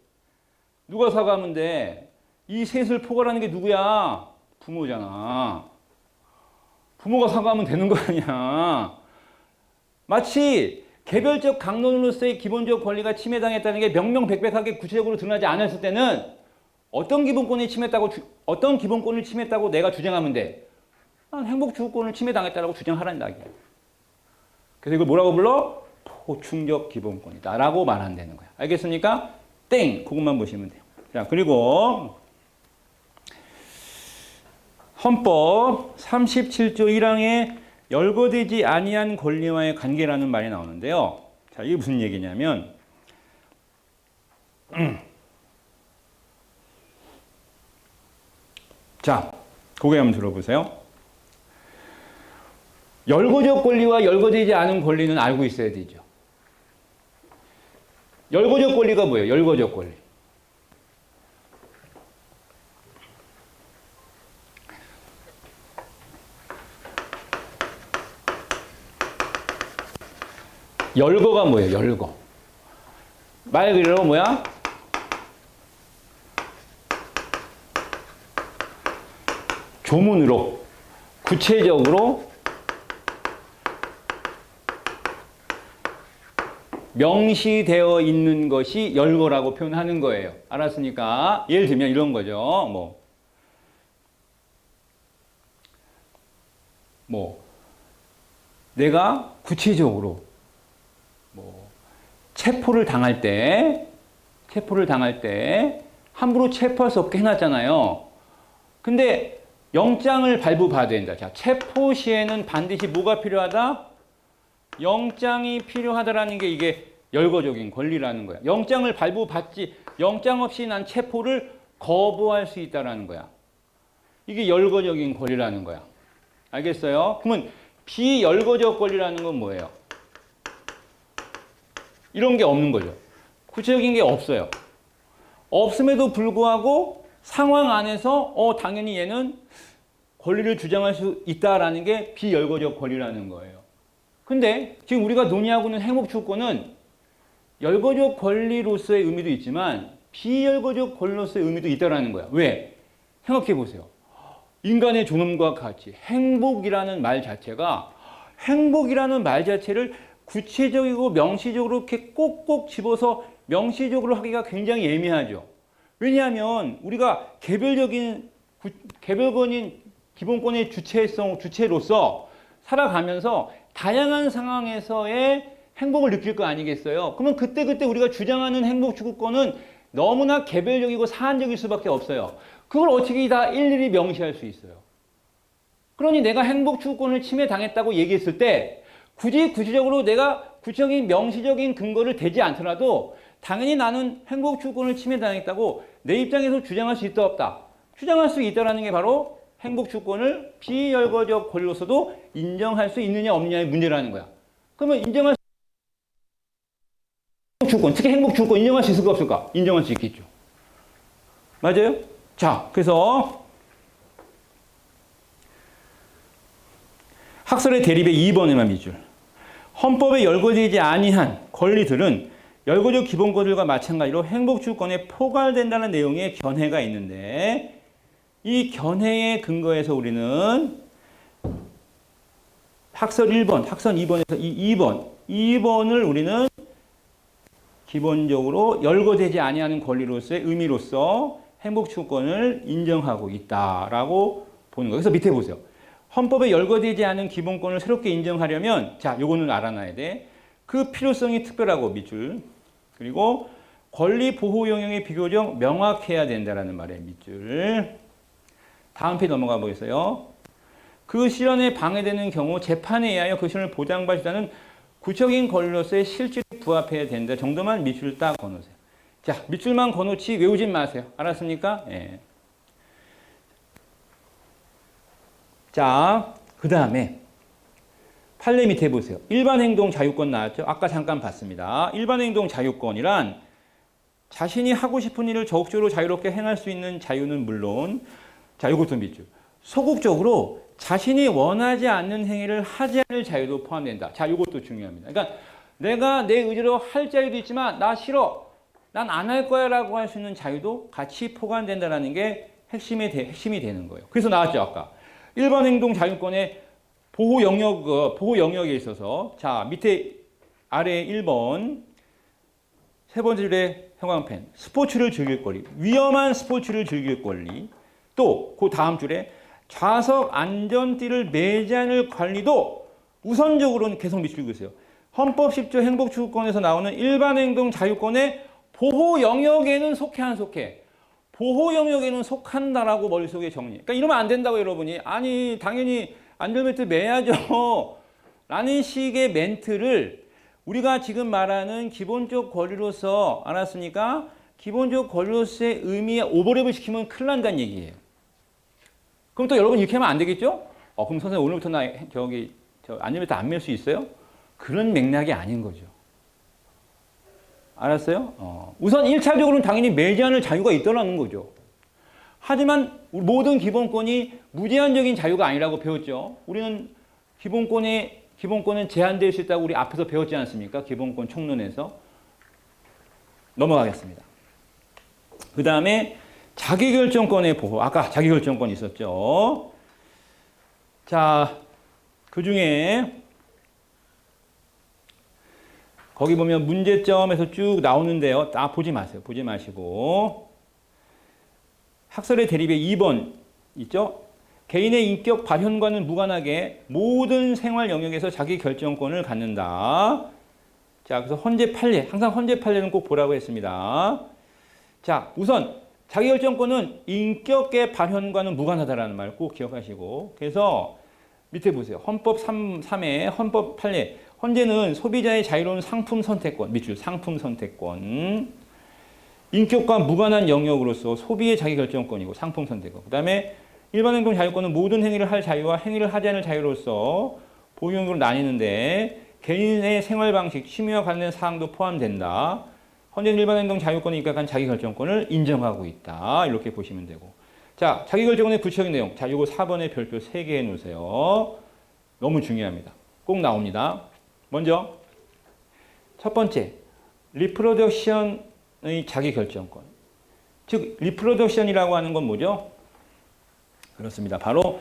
누가 사과하면 돼? 이 셋을 포괄하는 게 누구야? 부모잖아. 부모가 사과하면 되는 거 아니야. 마치 개별적 강론으로서의 기본적 권리가 침해당했다는 게 명명백백하게 구체적으로 드러나지 않았을 때는 어떤 기본권을 침해했다고 내가 주장하면 돼? 난 행복주거권을 침해당했다고 주장하라는 이야기야. 그래서 이걸 뭐라고 불러? 포충적 기본권이다 라고 말한다는 거야. 알겠습니까? 땡! 그것만 보시면 돼요. 자, 그리고 헌법 37조 1항에 열거되지 아니한 권리와의 관계라는 말이 나오는데요. 자, 이게 무슨 얘기냐면 자, 고개 한번 들어보세요. 열거적 권리와 열거되지 않은 권리는 알고 있어야 되죠. 열거적 권리가 뭐예요? 열거적 권리. 열거가 뭐예요? 열거. 말 그대로 뭐야? 조문으로, 구체적으로 명시되어 있는 것이 열거라고 표현하는 거예요. 알았습니까? 예를 들면 이런 거죠. 내가 구체적으로 체포를 당할 때 함부로 체포할 수 없게 해놨잖아요. 근데 영장을 발부받아야 된다. 자, 체포 시에는 반드시 뭐가 필요하다? 영장이 필요하다라는 게 이게 열거적인 권리라는 거야. 영장을 발부받지, 영장 없이 난 체포를 거부할 수 있다라는 거야. 이게 열거적인 권리라는 거야. 알겠어요? 그러면 비열거적 권리라는 건 뭐예요? 이런 게 없는 거죠. 구체적인 게 없어요. 없음에도 불구하고 상황 안에서 당연히 얘는 권리를 주장할 수 있다라는 게 비열거적 권리라는 거예요. 근데 지금 우리가 논의하고 있는 행복주권은 열거적 권리로서의 의미도 있지만 비열거적 권리로서의 의미도 있다라는 거야. 왜? 생각해 보세요. 인간의 존엄과 가치, 행복이라는 말 자체를 구체적이고 명시적으로 이렇게 꼭꼭 집어서 명시적으로 하기가 굉장히 애매하죠. 왜냐하면 우리가 개별적인 기본권의 주체로서 살아가면서 다양한 상황에서의 행복을 느낄 거 아니겠어요? 그러면 그때 우리가 주장하는 행복 추구권은 너무나 개별적이고 사안적일 수밖에 없어요. 그걸 어떻게 다 일일이 명시할 수 있어요? 그러니 내가 행복 추구권을 침해당했다고 얘기했을 때 굳이 구체적으로 내가 구체적인 명시적인 근거를 대지 않더라도 당연히 나는 행복 추구권을 침해당했다고 내 입장에서 주장할 수 있다 없다. 주장할 수 있다라는 게 바로 행복 추구권을 비열거적 권리로서도 인정할 수 있느냐 없느냐의 문제라는 거야. 그러면 인정할 수 행복 추구권, 특히 행복 추구권 인정할 수 있을까 없을까? 인정할 수 있겠죠. 맞아요? 자, 그래서 학설의 대립의 2번에만 밑줄. 헌법에 열거되지 아니한 권리들은 열거적 기본권들과 마찬가지로 행복주권에 포괄된다는 내용의 견해가 있는데 이 견해의 근거에서 우리는 학설 1번, 학설 2번에서 이 2번을 우리는 기본적으로 열거되지 아니하는 권리로서의 의미로서 행복주권을 인정하고 있다라고 보는 거예요. 그래서 밑에 보세요. 헌법에 열거되지 않은 기본권을 새롭게 인정하려면 자, 요거는 알아놔야 돼. 그 필요성이 특별하고 밑줄. 그리고 권리 보호 영역이 비교적 명확해야 된다라는 말이에요. 밑줄. 다음 페이지 넘어가 보겠어요. 그 실현에 방해되는 경우 재판에 의하여 그 실현을 보장받을 수 있다는 구체적인 권리로서의 실질에 부합해야 된다 정도만 밑줄 딱 거놓으세요. 자, 밑줄만 거놓지 외우진 마세요. 알았습니까? 예. 자, 그 다음에 판례 밑에 보세요. 일반 행동 자유권 나왔죠? 아까 잠깐 봤습니다. 일반 행동 자유권이란 자신이 하고 싶은 일을 적극적으로 자유롭게 행할 수 있는 자유는 물론 자, 이것도 밑줄. 소극적으로 자신이 원하지 않는 행위를 하지 않을 자유도 포함된다. 자, 이것도 중요합니다. 그러니까 내가 내 의지로 할 자유도 있지만 나 싫어. 난 안 할 거야 라고 할 수 있는 자유도 같이 포괄된다는 게 핵심이 되는 거예요. 그래서 나왔죠, 아까. 일반 행동 자유권에 보호 영역에 있어서, 자, 밑에 아래 1번, 세 번째 줄에 형광펜, 스포츠를 즐길 권리, 위험한 스포츠를 즐길 권리, 또 그 다음 줄에 좌석 안전띠를 매지 않을 관리도 우선적으로는 계속 미치고 있어요. 헌법 10조 행복추구권에서 나오는 일반 행동 자유권의 보호 영역에는 속해 안 속해? 보호 영역에는 속한다라고 머릿속에 정리. 그러니까 이러면 안 된다고 여러분이. 아니 당연히 안전벨트 매야죠. 라는 식의 멘트를 우리가 지금 말하는 기본적 권리로서 알았습니까? 기본적 권리로서의 의미에 오버랩을 시키면 큰일 난다는 얘기예요. 그럼 또 여러분 이렇게 하면 안 되겠죠? 그럼 선생님 오늘부터 나 안전벨트 안 맬 수 있어요? 그런 맥락이 아닌 거죠. 알았어요? 우선 1차적으로는 당연히 매지 않을 자유가 있더라는 거죠. 하지만 모든 기본권이 무제한적인 자유가 아니라고 배웠죠. 우리는 기본권은 제한될 수 있다고 우리 앞에서 배웠지 않습니까? 기본권 총론에서. 넘어가겠습니다. 그 다음에 자기결정권의 보호. 아까 자기결정권 있었죠. 자, 그 중에 거기 보면 문제점에서 쭉 나오는데요. 보지 마세요. 보지 마시고. 학설의 대립에 2번 있죠? 개인의 인격 발현과는 무관하게 모든 생활 영역에서 자기 결정권을 갖는다. 자, 그래서 헌재 판례. 항상 헌재 판례는 꼭 보라고 했습니다. 자, 우선 자기 결정권은 인격의 발현과는 무관하다라는 말 꼭 기억하시고. 그래서 밑에 보세요. 헌법 3의 헌법 판례. 헌재는 소비자의 자유로운 상품 선택권, 밑줄 상품 선택권, 인격과 무관한 영역으로서 소비의 자기결정권이고 상품 선택권. 그 다음에 일반 행동 자유권은 모든 행위를 할 자유와 행위를 하지 않을 자유로서 보호 영역으로 나뉘는데 개인의 생활 방식, 취미와 관련된 사항도 포함된다. 헌재는 일반 행동 자유권에 입각한 자기결정권을 인정하고 있다. 이렇게 보시면 되고. 자, 자기결정권의 구체적인 내용. 자, 요거 4번에 별표 3개 해놓으세요. 너무 중요합니다. 꼭 나옵니다. 먼저 첫 번째, 리프로덕션의 자기결정권. 즉 리프로덕션이라고 하는 건 뭐죠? 그렇습니다. 바로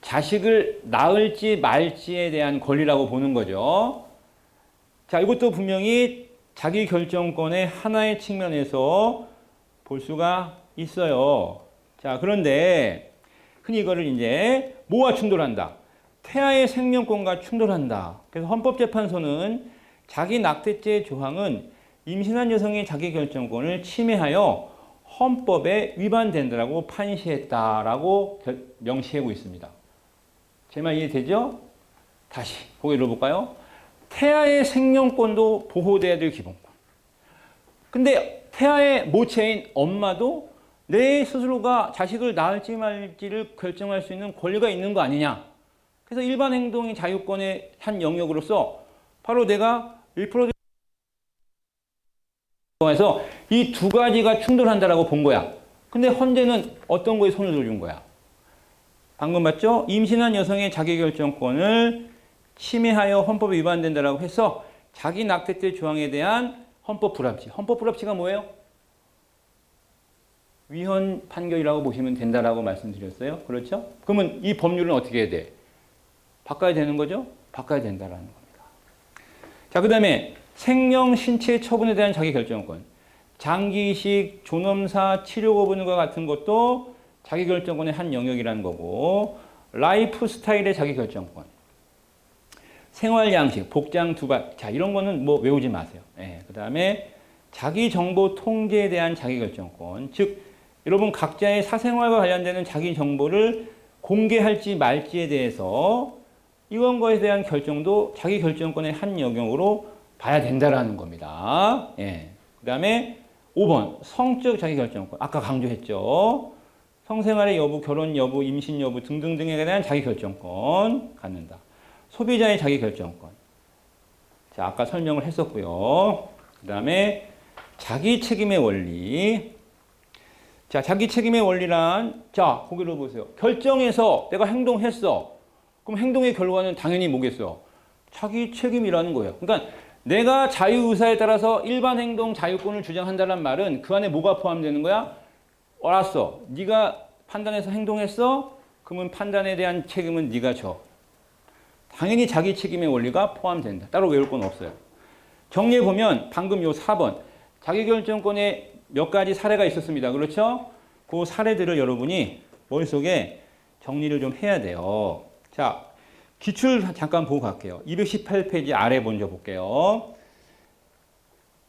자식을 낳을지 말지에 대한 권리라고 보는 거죠. 자, 이것도 분명히 자기결정권의 하나의 측면에서 볼 수가 있어요. 자, 그런데 흔히 이거를 이제 뭐와 충돌한다? 태아의 생명권과 충돌한다. 그래서 헌법재판소는 자기 낙태죄 조항은 임신한 여성의 자기결정권을 침해하여 헌법에 위반된다라고 판시했다라고 명시하고 있습니다. 제 말 이해되죠? 다시 보기 들어볼까요? 태아의 생명권도 보호돼야 될 기본권. 근데 태아의 모체인 엄마도 내 스스로가 자식을 낳을지 말지를 결정할 수 있는 권리가 있는 거 아니냐? 그래서 일반 행동의 자유권의 한 영역으로서 바로 내가 리프로덕션에서 이 두 가지가 충돌한다라고 본 거야. 근데 헌재는 어떤 거에 손을 들어준 거야? 방금 봤죠? 임신한 여성의 자기결정권을 침해하여 헌법에 위반된다라고 해서 자기 낙태죄 조항에 대한 헌법 불합치. 헌법 불합치가 뭐예요? 위헌 판결이라고 보시면 된다라고 말씀드렸어요. 그렇죠? 그러면 이 법률은 어떻게 해야 돼? 바꿔야 되는 거죠? 바꿔야 된다라는 겁니다. 자, 그 다음에 생명, 신체 처분에 대한 자기결정권. 장기이식, 존엄사, 치료거부과 같은 것도 자기결정권의 한 영역이라는 거고, 라이프 스타일의 자기결정권. 생활 양식, 복장, 두발. 자, 이런 거는 뭐 외우지 마세요. 그 다음에 자기정보 통제에 대한 자기결정권. 즉, 여러분 각자의 사생활과 관련되는 자기 정보를 공개할지 말지에 대해서 이런 거에 대한 결정도 자기 결정권의 한 영역으로 봐야 된다라는 겁니다. 그 다음에 5번 성적 자기 결정권. 아까 강조했죠. 성생활의 여부, 결혼 여부, 임신 여부 등등등에 대한 자기 결정권 갖는다. 소비자의 자기 결정권. 자, 아까 설명을 했었고요. 그 다음에 자기 책임의 원리. 자, 자기 책임의 원리란, 자, 거기로 보세요. 결정해서 내가 행동했어. 그럼 행동의 결과는 당연히 뭐겠어? 자기 책임이라는 거예요. 그러니까 내가 자유의사에 따라서 일반 행동 자유권을 주장한다는 말은 그 안에 뭐가 포함되는 거야? 알았어. 네가 판단해서 행동했어? 그러면 판단에 대한 책임은 네가 져. 당연히 자기 책임의 원리가 포함된다. 따로 외울 건 없어요. 정리해 보면 방금 요 4번 자기결정권에 몇 가지 사례가 있었습니다. 그렇죠? 그 사례들을 여러분이 머릿속에 정리를 좀 해야 돼요. 자, 기출 잠깐 보고 갈게요. 218페이지 아래 먼저 볼게요.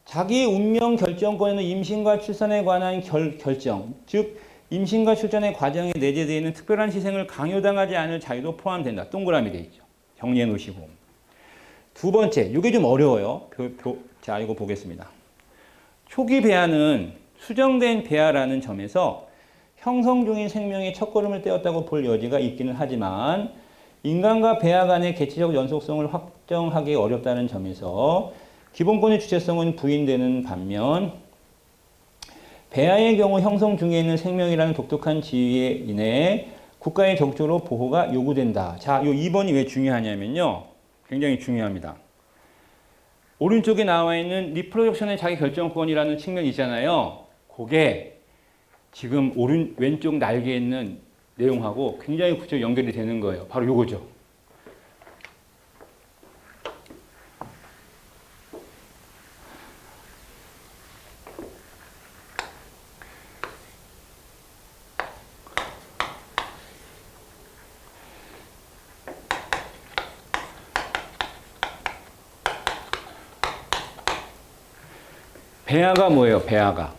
자기 운명 결정권에는 임신과 출산에 관한 결정, 즉 임신과 출산의 과정에 내재되어 있는 특별한 희생을 강요당하지 않을 자유도 포함된다. 동그라미 돼 있죠. 정리해 놓으시고. 두 번째, 이게 좀 어려워요. 자, 이거 보겠습니다. 초기 배아는 수정된 배아라는 점에서 형성 중인 생명의 첫걸음을 떼었다고 볼 여지가 있기는 하지만 인간과 배아 간의 개체적 연속성을 확정하기 어렵다는 점에서 기본권의 주체성은 부인되는 반면 배아의 경우 형성 중에 있는 생명이라는 독특한 지위에 인해 국가의 적극적으로 보호가 요구된다. 자, 요 2번이 왜 중요하냐면요. 굉장히 중요합니다. 오른쪽에 나와 있는 리프로덕션의 자기결정권이라는 측면이 있잖아요. 그게 지금 왼쪽 날개에 있는 내용하고 굉장히 구체적으로 연결이 되는 거예요. 바로 요거죠. 배아가 뭐예요? 배아가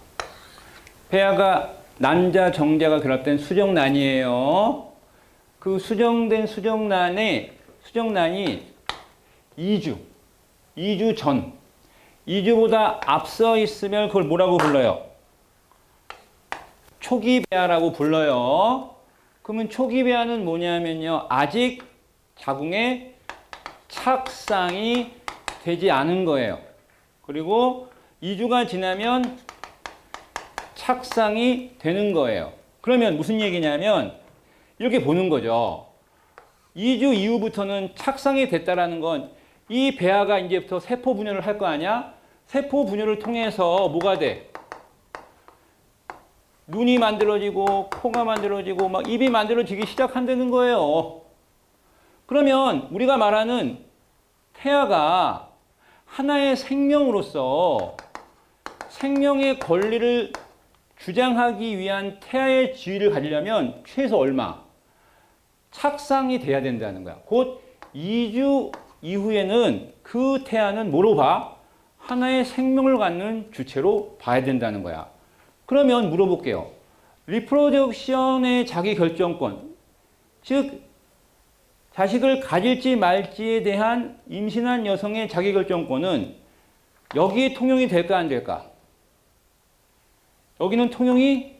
난자, 정자가 결합된 수정란이에요. 그 수정된 수정란이 2주 전, 2주보다 앞서 있으면 그걸 뭐라고 불러요? 초기 배아라고 불러요. 그러면 초기 배아는 뭐냐면요. 아직 자궁에 착상이 되지 않은 거예요. 그리고 2주가 지나면 착상이 되는 거예요. 그러면 무슨 얘기냐면 이렇게 보는 거죠. 2주 이후부터는 착상이 됐다라는 건 이 배아가 이제부터 세포 분열을 할 거 아니야? 세포 분열을 통해서 뭐가 돼? 눈이 만들어지고 코가 만들어지고 막 입이 만들어지기 시작한다는 거예요. 그러면 우리가 말하는 태아가 하나의 생명으로서 생명의 권리를 주장하기 위한 태아의 지위를 가지려면 최소 얼마? 착상이 돼야 된다는 거야. 곧 2주 이후에는 그 태아는 뭐로 봐? 하나의 생명을 갖는 주체로 봐야 된다는 거야. 그러면 물어볼게요. 리프로덕션의 자기결정권, 즉 자식을 가질지 말지에 대한 임신한 여성의 자기결정권은 여기에 통용이 될까 안 될까? 여기는 통용이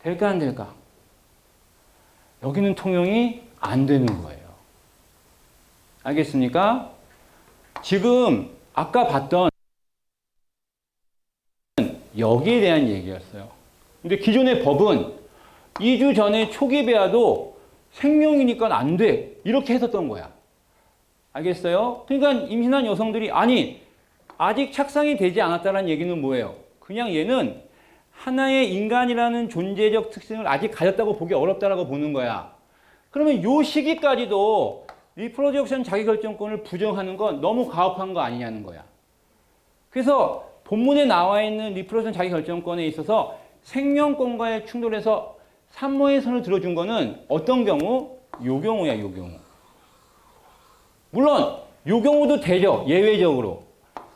될까 안 될까? 여기는 통용이 안 되는 거예요. 알겠습니까? 지금 아까 봤던 여기에 대한 얘기였어요. 근데 기존의 법은 2주 전에 초기 배아도 생명이니까 안 돼. 이렇게 했었던 거야. 알겠어요? 그러니까 임신한 여성들이 아니 아직 착상이 되지 않았다는 얘기는 뭐예요? 그냥 얘는 하나의 인간이라는 존재적 특성을 아직 가졌다고 보기 어렵다라고 보는 거야. 그러면 요 시기까지도 리프로덕션 자기결정권을 부정하는 건 너무 가혹한 거 아니냐는 거야. 그래서 본문에 나와 있는 리프로덕션 자기결정권에 있어서 생명권과의 충돌에서 산모의 손을 들어준 거는 어떤 경우? 요 경우야, 요 경우. 물론 요 경우도 되죠. 예외적으로.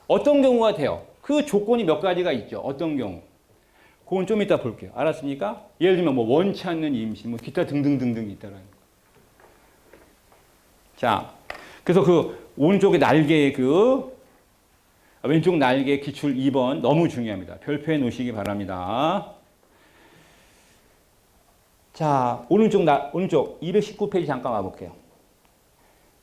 어떤 경우가 돼요? 그 조건이 몇 가지가 있죠. 어떤 경우? 그건 좀 이따 볼게요. 알았습니까? 예를 들면 뭐 원치 않는 임신, 뭐 기타 등등등등 있다라는 거. 자, 그래서 그 오른쪽에 날개의 왼쪽 날개 기출 2번 너무 중요합니다. 별표해 놓으시기 바랍니다. 자, 오른쪽 219페이지 잠깐 와볼게요.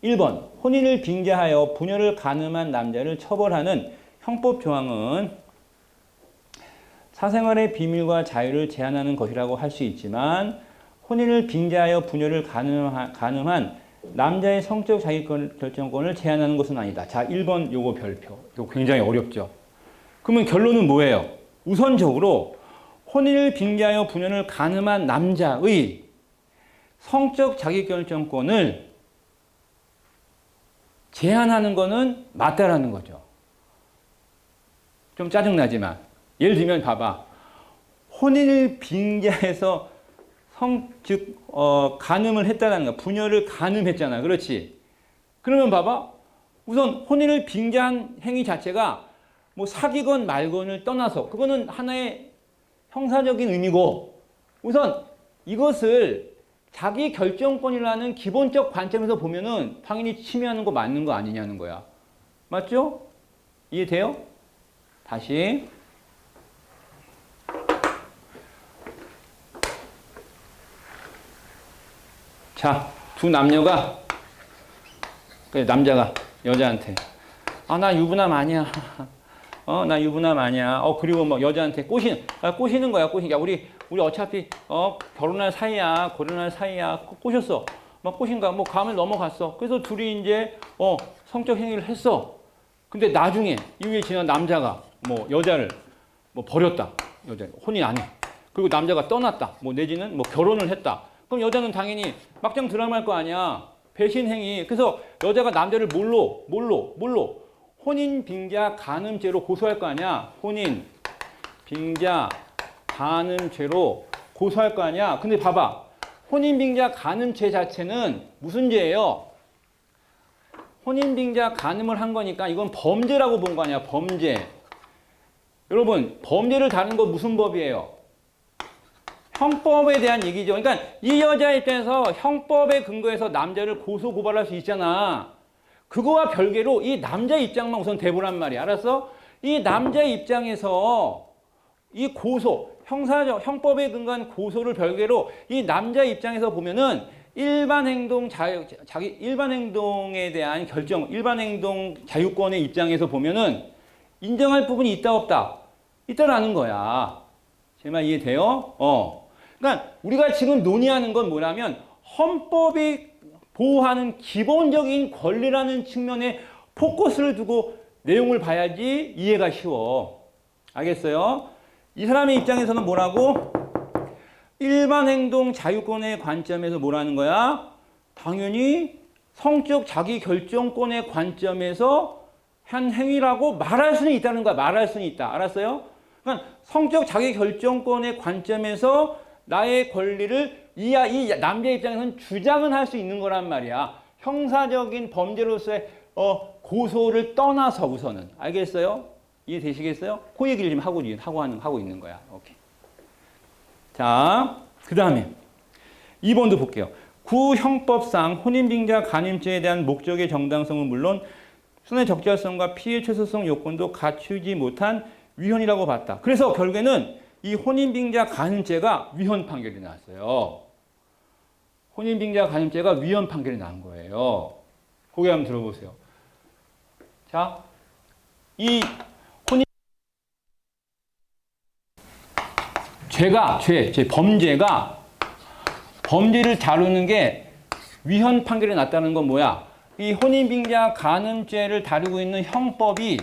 1번, 혼인을 빙자하여 부녀를 간음한 남자를 처벌하는 형법 조항은 사생활의 비밀과 자유를 제한하는 것이라고 할 수 있지만 혼인을 빙자하여 부녀를 간음한 남자의 성적 자기결정권을 제한하는 것은 아니다. 자, 1번 요거 별표. 이거 굉장히 어렵죠. 그러면 결론은 뭐예요? 우선적으로 혼인을 빙자하여 부녀를 간음한 남자의 성적 자기결정권을 제한하는 거는 맞다라는 거죠. 좀 짜증나지만. 예를 들면 봐봐. 혼인을 빙자해서 간음을 했다는 거야. 부녀를 간음했잖아. 그렇지? 그러면 봐봐. 우선 혼인을 빙자한 행위 자체가 뭐 사귀건 말건을 떠나서 그거는 하나의 형사적인 의미고 우선 이것을 자기 결정권이라는 기본적 관점에서 보면은 당연히 침해하는 거 맞는 거 아니냐는 거야. 맞죠? 이해돼요? 다시. 자, 두 남녀가 남자가 여자한테 나 유부남 아니야. 나 유부남 아니야. 그리고 뭐 여자한테 꼬시는 거야. 야, 우리 어차피 결혼할 사이야. 고려할 사이야. 꼬셨어. 막 꼬신가. 뭐 감을 넘어갔어. 그래서 둘이 이제 성적 행위를 했어. 근데 나중에 이후에 지난 남자가 뭐 여자를 뭐 버렸다. 여자 혼인 안 해. 그리고 남자가 떠났다. 뭐 내지는 뭐 결혼을 했다. 그럼 여자는 당연히 막장 드라마일 거 아니야. 배신 행위. 그래서 여자가 남자를 뭘로 혼인 빙자 간음죄로 고소할 거 아니야. 혼인 빙자 간음죄로 고소할 거 아니야. 근데 봐봐. 혼인 빙자 간음죄 자체는 무슨 죄예요? 혼인 빙자 간음을 한 거니까 이건 범죄라고 본 거 아니야. 범죄. 여러분, 범죄를 다루는 거 무슨 법이에요? 형법에 대한 얘기죠. 그러니까 이 여자 입장에서 형법에 근거해서 남자를 고소 고발할 수 있잖아. 그거와 별개로 이 남자 입장만 우선 대보란 말이야. 알았어? 이 남자 입장에서 이 고소, 형법에 근거한 고소를 별개로 이 남자 입장에서 보면은 일반 행동에 대한 결정, 일반 행동 자유권의 입장에서 보면은 인정할 부분이 있다 없다? 있다라는 거야. 제 말 이해돼요? 그러니까 우리가 지금 논의하는 건 뭐냐면 헌법이 보호하는 기본적인 권리라는 측면에 포커스를 두고 내용을 봐야지 이해가 쉬워. 알겠어요? 이 사람의 입장에서는 뭐라고? 일반 행동 자유권의 관점에서 뭐라는 거야? 당연히 성적 자기 결정권의 관점에서 한 행위라고 말할 수는 있다는 거야. 말할 수는 있다. 알았어요? 그러니까 성적 자기 결정권의 관점에서 나의 권리를 이 남자 입장에서는 주장은 할 수 있는 거란 말이야. 형사적인 범죄로서의 고소를 떠나서 우선은. 알겠어요? 이해되시겠어요? 그 얘기를 지금 하고 있는 거야. 오케이. 자, 그 다음에 2번도 볼게요. 구형법상 혼인빙자 간음죄에 대한 목적의 정당성은 물론 손해 적절성과 피해 최소성 요건도 갖추지 못한 위헌이라고 봤다. 그래서 결국에는 이 혼인빙자 간음죄가 위헌 판결이 나왔어요. 혼인빙자 간음죄가 위헌 판결이 난 거예요. 고개 한번 들어보세요. 자, 이 범죄를 다루는 게 위헌 판결이 났다는 건 뭐야? 이 혼인빙자 간음죄를 다루고 있는 형법이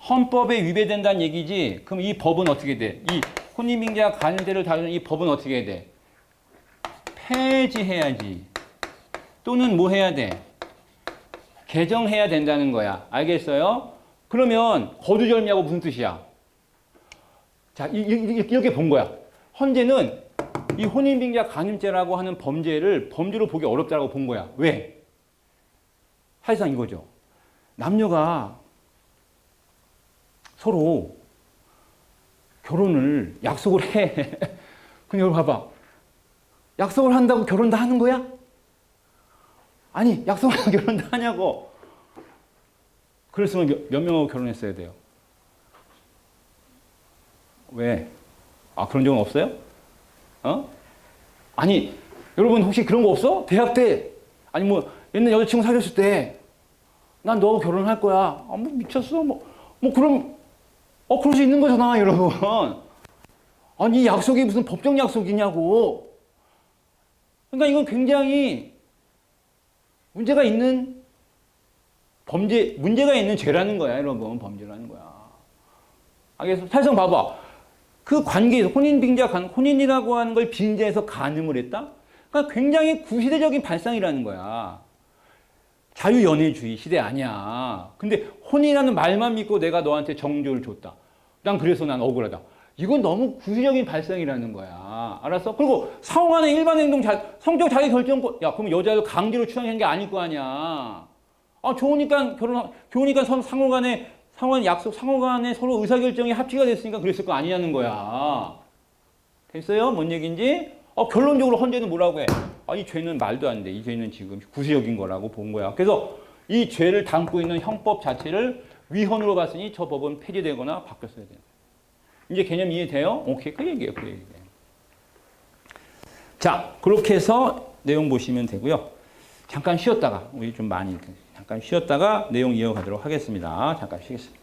헌법에 위배된다는 얘기지. 그럼 이 법은 어떻게 돼? 이 혼인빙자 간음죄를 다루는 이 법은 어떻게 돼? 폐지해야지. 또는 뭐 해야 돼? 개정해야 된다는 거야. 알겠어요? 그러면 거두절미하고 무슨 뜻이야? 자, 이렇게 본 거야. 헌재는 이 혼인빙자 간음죄라고 하는 범죄로 보기 어렵다고 본 거야. 왜? 사실상 이거죠. 남녀가 서로 결혼을 약속을 해. 근데 여러분 봐봐. 약속을 한다고 결혼 다 하는 거야? 아니, 약속을 하고 결혼 다 하냐고. 그랬으면 몇 명하고 결혼했어야 돼요? 왜? 그런 적은 없어요? 아니, 여러분 혹시 그런 거 없어? 대학 때, 아니 뭐 옛날 여자친구 사귀었을 때, 난 너하고 결혼할 거야. 뭐 미쳤어? 그럼, 그럴 수 있는 거잖아, 여러분. 아니, 이 약속이 무슨 법정 약속이냐고. 그러니까 이건 굉장히 문제가 있는 죄라는 거야, 여러분. 범죄라는 거야. 알겠어? 사실상 봐봐. 그 관계에서 혼인이라고 하는 걸 빙자해서 간음을 했다? 그러니까 굉장히 구시대적인 발상이라는 거야. 자유연애주의 시대 아니야. 근데 혼인이라는 말만 믿고 내가 너한테 정조를 줬다. 그래서 난 억울하다. 이건 너무 구시적인 발상이라는 거야. 알았어? 그리고 상호간의 일반 행동, 성적 자기 결정권. 야, 그럼 여자를 강제로 추앙한 게 아닐 거 아니야. 좋으니까 좋으니까 상호간의 약속, 상호간의 서로 의사결정이 합치가 됐으니까 그랬을 거 아니냐는 거야. 됐어요? 뭔 얘기인지? 결론적으로 헌재는 뭐라고 해? 이 죄는 말도 안 돼. 이 죄는 지금 구시적인 거라고 본 거야. 그래서 이 죄를 담고 있는 형법 자체를 위헌으로 봤으니 저 법은 폐지되거나 바뀌었어야 돼요. 이제 개념 이해돼요? 오케이, 그 얘기예요. 그 얘기예요. 자, 그렇게 해서 내용 보시면 되고요. 잠깐 쉬었다가, 우리 좀 많이, 잠깐 쉬었다가 내용 이어가도록 하겠습니다. 잠깐 쉬겠습니다.